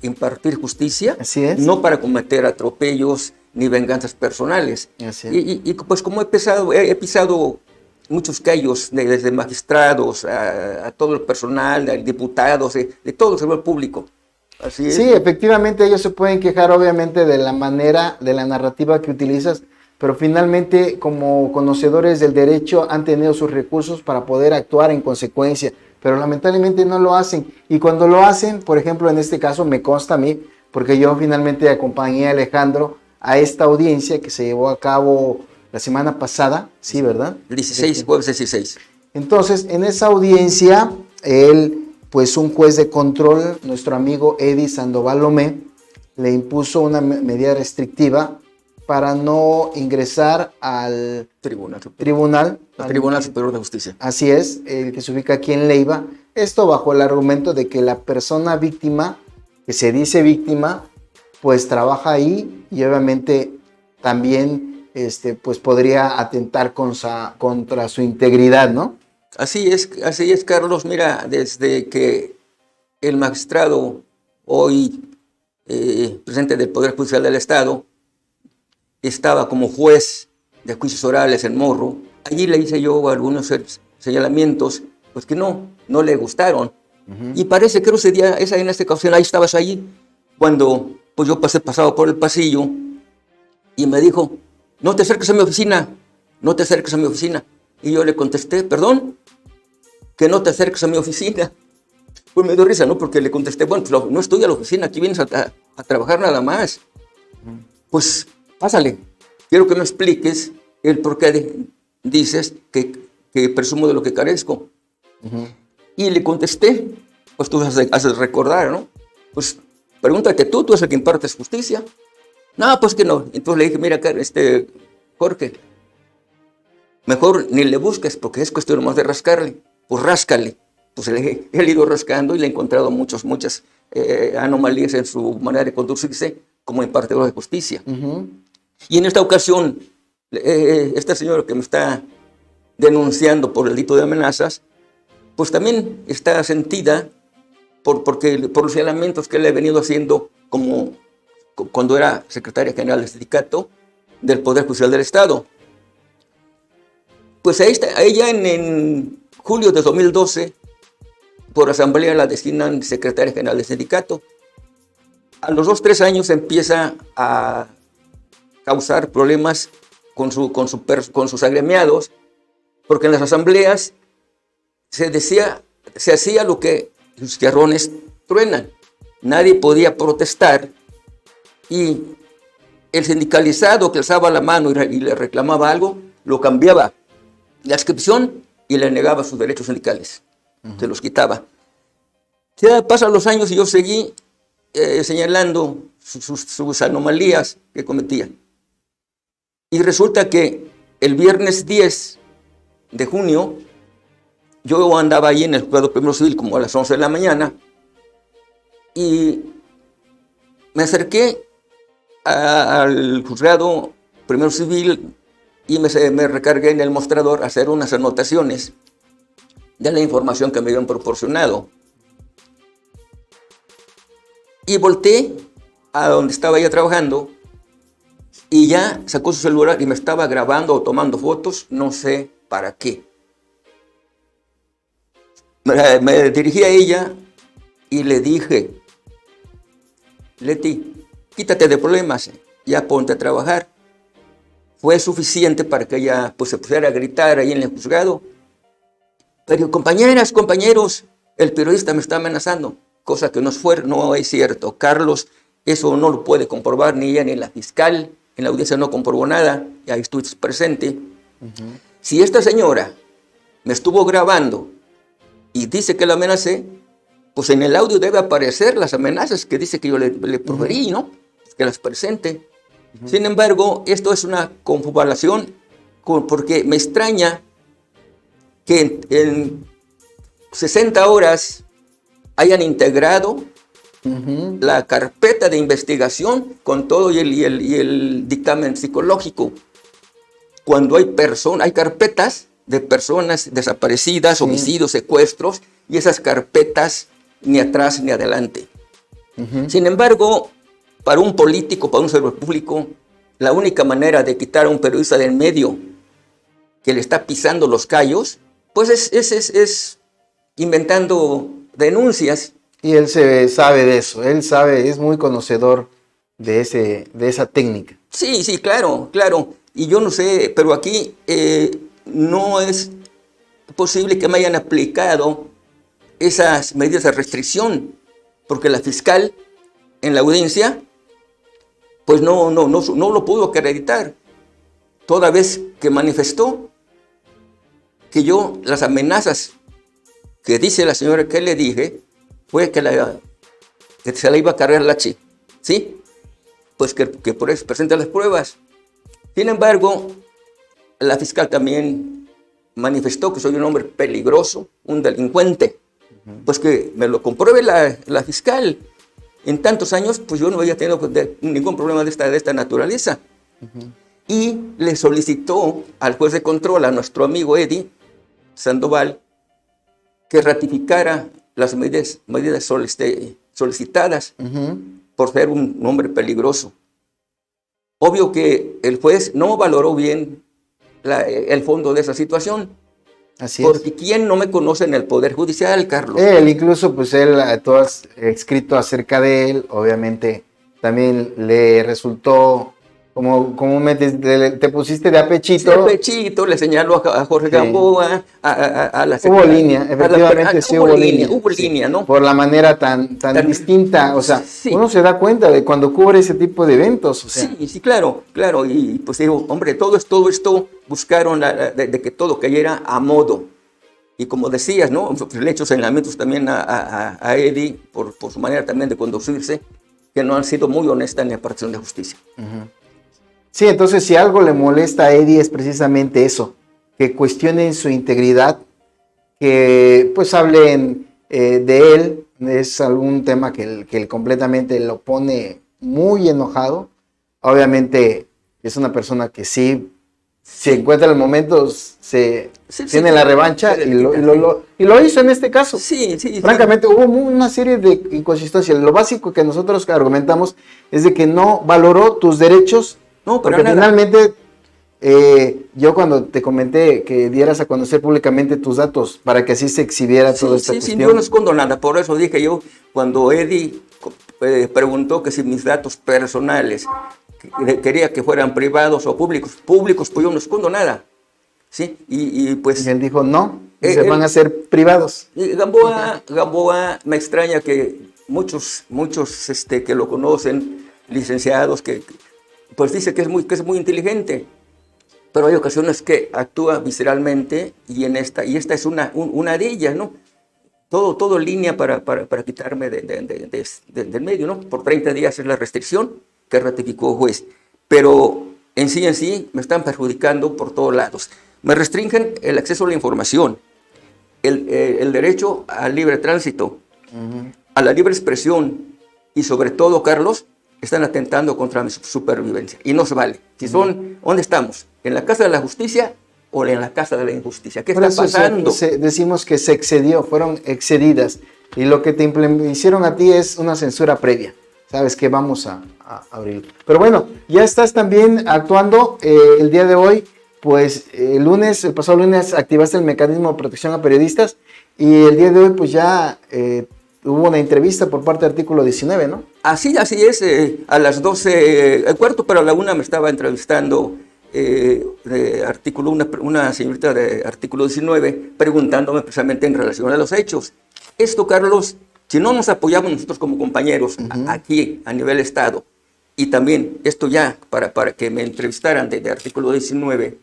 impartir justicia, no para cometer atropellos ni venganzas personales. Y pues como he pisado muchos callos, desde magistrados a todo el personal, de diputados, de todo el servidor público. Así es. Sí, efectivamente ellos se pueden quejar obviamente de la manera, de la narrativa que utilizas, pero finalmente como conocedores del derecho han tenido sus recursos para poder actuar en consecuencia, pero lamentablemente no lo hacen. Y cuando lo hacen, por ejemplo, en este caso me consta a mí, porque yo finalmente acompañé a Alejandro a esta audiencia que se llevó a cabo la semana pasada, sí, ¿verdad? 16, jueves 16. Entonces, en esa audiencia, pues un juez de control, nuestro amigo Eddie Sandoval Lomé, le impuso una medida restrictiva para no ingresar al Tribunal Superior de Justicia. Así es, el que se ubica aquí en Leiva. Esto bajo el argumento de que la persona víctima, que se dice víctima, pues trabaja ahí y obviamente también pues podría atentar contra su integridad, ¿no? Así es, Carlos. Mira, desde que el magistrado, hoy presidente del Poder Judicial del Estado, estaba como juez de juicios orales en Morro, allí le hice yo algunos señalamientos, pues que no le gustaron. Y parece que ese día, en esta ocasión, ahí estabas allí, cuando pues yo pasaba por el pasillo y me dijo: no te acerques a mi oficina, no te acerques a mi oficina. Y yo le contesté: perdón, que no te acerques a mi oficina. Pues me dio risa, ¿no? Porque le contesté: bueno, pues no estoy a la oficina, aquí vienes a trabajar nada más. Pues pásale, quiero que me expliques el por qué dices que presumo de lo que carezco. Y le contesté, pues tú haces recordar, ¿no? Pues pregúntate tú eres el que impartes justicia. No, pues que no. Entonces le dije: mira, Jorge, mejor ni le busques porque es cuestión más de rascarle. Pues ráscale. Pues él ha ido rascando y le he encontrado muchas anomalías en su manera de conducirse como impartidor de justicia. Y en esta ocasión, esta señora que me está denunciando por el delito de amenazas, pues también está sentida por los señalamientos que él ha venido haciendo como cuando era secretaria general del sindicato del Poder Judicial del Estado. Pues a ella en julio de 2012, por asamblea la designan secretaria general del sindicato. A los 2-3 años empieza a causar problemas con sus agremiados, porque en las asambleas se hacía lo que los chicharrones truenan. Nadie podía protestar y el sindicalizado que alzaba la mano y le reclamaba algo, lo cambiaba la inscripción y le negaba sus derechos sindicales. Se los quitaba. Ya pasan los años y yo seguí señalando sus anomalías que cometía. Y resulta que el viernes 10 de junio, yo andaba ahí en el juzgado primero civil como a las 11 de la mañana y me acerqué al juzgado primero civil y me recargué en el mostrador a hacer unas anotaciones. de la información que me habían proporcionado. Y volteé a donde estaba ella trabajando y ya sacó su celular y me estaba grabando o tomando fotos, no sé para qué. Me dirigí a ella y le dije: Leti, quítate de problemas, ya ponte a trabajar. Fue suficiente para que ella pues, se pusiera a gritar ahí en el juzgado. Pero compañeras, compañeros, el periodista me está amenazando, cosa que no es cierto. Carlos, eso no lo puede comprobar ni ella ni la fiscal. En la audiencia no comprobó nada, y ahí estuve presente. Si esta señora me estuvo grabando y dice que la amenacé, pues en el audio debe aparecer las amenazas que dice que yo le proferí, ¿no? Que las presente. Sin embargo, esto es una confabulación porque me extraña que en 60 horas hayan integrado la carpeta de investigación con todo y el dictamen psicológico. Cuando hay carpetas de personas desaparecidas, homicidios, secuestros, y esas carpetas ni atrás ni adelante. Sin embargo, para un político, para un servidor público, la única manera de quitar a un periodista del medio que le está pisando los callos, pues es inventando denuncias. Y él sabe de eso, es muy conocedor de esa técnica. Sí, claro. Y yo no sé, pero aquí no es posible que me hayan aplicado esas medidas de restricción, porque la fiscal en la audiencia pues no lo pudo acreditar, toda vez que manifestó que yo las amenazas que dice la señora que le dije fue que se la iba a cargar la chi, ¿sí? Pues que por eso presenta las pruebas. Sin embargo, la fiscal también manifestó que soy un hombre peligroso, un delincuente. Pues que me lo compruebe la fiscal. En tantos años, pues yo no había tenido ningún problema de esta naturaleza. Y le solicitó al juez de control, a nuestro amigo Eddie Sandoval, que ratificara las medidas solicitadas por ser un hombre peligroso. Obvio que el juez no valoró bien el fondo de esa situación. Así porque ¿quién no me conoce en el Poder Judicial, Carlos? Él, incluso, pues tú has escrito acerca de él, obviamente también le resultó, como comúnmente te pusiste de apechito. De apechito, le señaló a Jorge Gamboa, a la Hubo línea, efectivamente sí hubo línea. Hubo línea, ¿no? Por la manera tan distinta, o sea, uno se da cuenta de cuando cubre ese tipo de eventos. O sea. Sí, claro, y pues digo, hombre, todo esto buscaron de que todo cayera a modo. Y como decías, ¿no? Le he hecho señalamientos también a Eddie por su manera también de conducirse, que no han sido muy honestas en la impartición de justicia. Sí, entonces si algo le molesta a Eddie es precisamente eso, que cuestionen su integridad, que pues hablen de él, es algún tema que él completamente lo pone muy enojado. Obviamente es una persona que sí, si encuentra el momento, tiene la revancha y lo hizo en este caso. Sí. Francamente hubo una serie de inconsistencias. Lo básico que nosotros argumentamos es de que no valoró tus derechos. No, porque finalmente yo cuando te comenté que dieras a conocer públicamente tus datos para que así se exhibiera toda esta cuestión. Sí, yo no escondo nada, por eso dije yo, cuando Eddie preguntó que si mis datos personales quería que fueran privados o públicos, pues yo no escondo nada, ¿sí? Y pues... Y él dijo no, se van a ser privados. Y Gamboa me extraña que muchos que lo conocen, licenciados, que pues dice que es muy inteligente, pero hay ocasiones que actúa visceralmente y esta es una de ellas, ¿no? Todo en línea para quitarme del medio, ¿no? Por 30 días es la restricción que ratificó el juez, pero en sí me están perjudicando por todos lados. Me restringen el acceso a la información, el derecho al libre tránsito, a la libre expresión y sobre todo, Carlos, están atentando contra mi supervivencia y no se vale. ¿Dónde estamos? ¿En la Casa de la Justicia o en la casa de la injusticia. ¿Qué Por está eso pasando? decimos que se excedió, fueron excedidas. Y lo que te hicieron a ti es una censura previa. Sabes que vamos a abrir. Pero bueno, ya estás también actuando el día de hoy. Pues el pasado lunes activaste el mecanismo de protección a periodistas. Y el día de hoy pues ya hubo una entrevista por parte de Artículo 19, ¿no? Así es, a las 12:15, pero a la 1 me estaba entrevistando una señorita de Artículo 19, preguntándome precisamente en relación a los hechos. Esto, Carlos, si no nos apoyamos nosotros como compañeros aquí a nivel Estado, y también esto ya para que me entrevistaran de Artículo 19,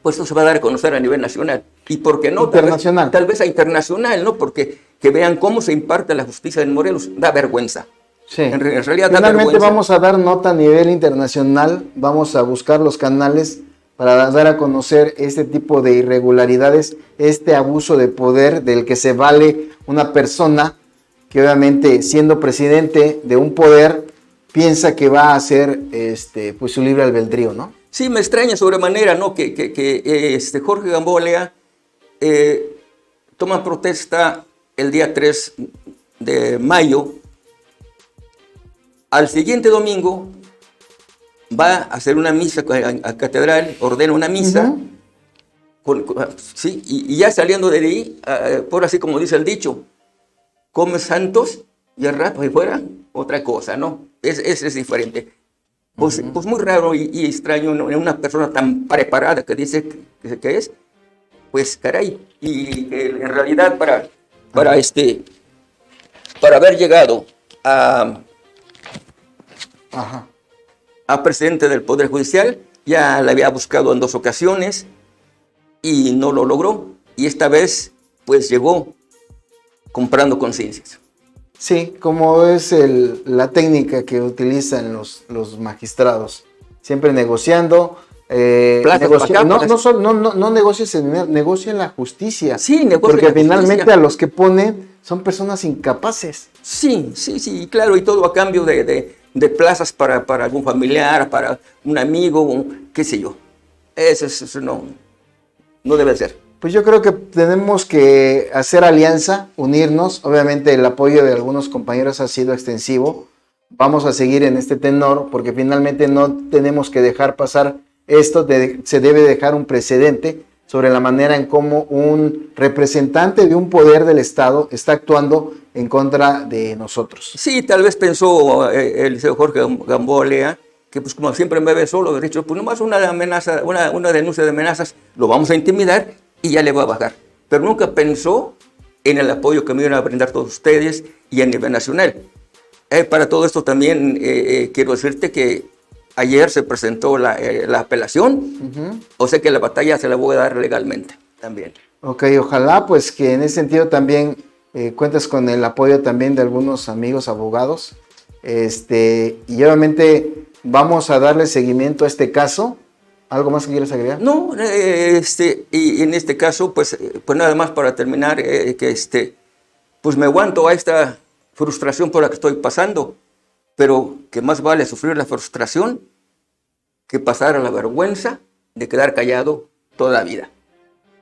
pues esto se va a dar a conocer a nivel nacional. ¿Y por qué no? Internacional. Tal vez a internacional, ¿no? Porque que vean cómo se imparte la justicia en Morelos, da vergüenza. Sí. En realidad da Finalmente vergüenza. vamos a dar nota a nivel internacional, vamos a buscar los canales para dar a conocer este tipo de irregularidades, este abuso de poder del que se vale una persona que obviamente siendo presidente de un poder piensa que va a hacer pues su libre albedrío, ¿no? Sí, me extraña sobremanera, ¿no? Que Jorge Gamboa toma protesta el día 3 de mayo. Al siguiente domingo va a hacer una misa a catedral, ordena una misa, sí, y ya saliendo de ahí, por así como dice el dicho, come santos y al rato ahí fuera otra cosa, ¿no? Es diferente. Pues muy raro y extraño en una persona tan preparada que dice que es, pues caray, y en realidad para haber llegado a presidente del Poder Judicial, ya la había buscado en 2 ocasiones y no lo logró, y esta vez pues llegó comprando conciencias. Sí, como es la técnica que utilizan los magistrados, siempre negociando. No negocies en dinero, negocia en la justicia. Sí, negocia porque en la finalmente justicia. a los que ponen son personas incapaces. Sí, claro, y todo a cambio de plazas para algún familiar, para un amigo, qué sé yo. Eso no debe ser. Pues yo creo que tenemos que hacer alianza, unirnos. Obviamente el apoyo de algunos compañeros ha sido extensivo. Vamos a seguir en este tenor porque finalmente no tenemos que dejar pasar esto. Se debe dejar un precedente sobre la manera en cómo un representante de un poder del Estado está actuando en contra de nosotros. Sí, tal vez pensó el señor Jorge Gamboa, que pues como siempre me ve solo, de dicho, pues nomás una amenaza, una denuncia de amenazas, lo vamos a intimidar y ya le va a bajar. Pero nunca pensó en el apoyo que me iban a brindar todos ustedes y a nivel nacional. Para todo esto también quiero decirte que ayer se presentó la apelación, o sea que la batalla se la voy a dar legalmente también. Ok, ojalá pues que en ese sentido también cuentas con el apoyo también de algunos amigos abogados. Y obviamente vamos a darle seguimiento a este caso. ¿Algo más que quieras agregar? No, y en este caso, pues nada más para terminar, pues me aguanto a esta frustración por la que estoy pasando, pero que más vale sufrir la frustración que pasar a la vergüenza de quedar callado toda la vida.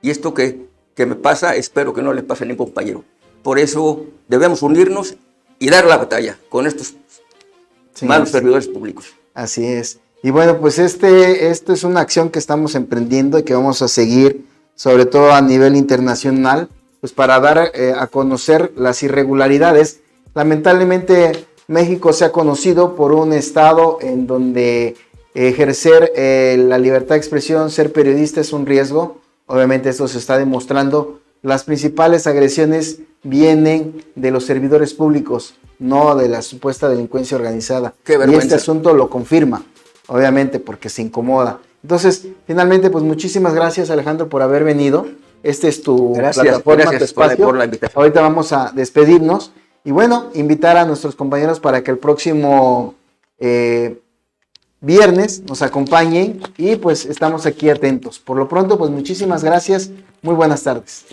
Y esto que me pasa, espero que no le pase a ningún compañero. Por eso debemos unirnos y dar la batalla con estos malos servidores públicos. Así es. Y bueno, pues esto es una acción que estamos emprendiendo y que vamos a seguir, sobre todo a nivel internacional, pues para dar a conocer las irregularidades. Lamentablemente México se ha conocido por un estado en donde ejercer la libertad de expresión, ser periodista es un riesgo. Obviamente esto se está demostrando. Las principales agresiones vienen de los servidores públicos, no de la supuesta delincuencia organizada. Qué vergüenza. Y este asunto lo confirma. Obviamente, porque se incomoda. Entonces, finalmente, pues muchísimas gracias, Alejandro, por haber venido. Este es tu plataforma, tu espacio. Por la invitación. Ahorita vamos a despedirnos. Y bueno, invitar a nuestros compañeros para que el próximo viernes nos acompañen y pues estamos aquí atentos. Por lo pronto, pues muchísimas gracias. Muy buenas tardes.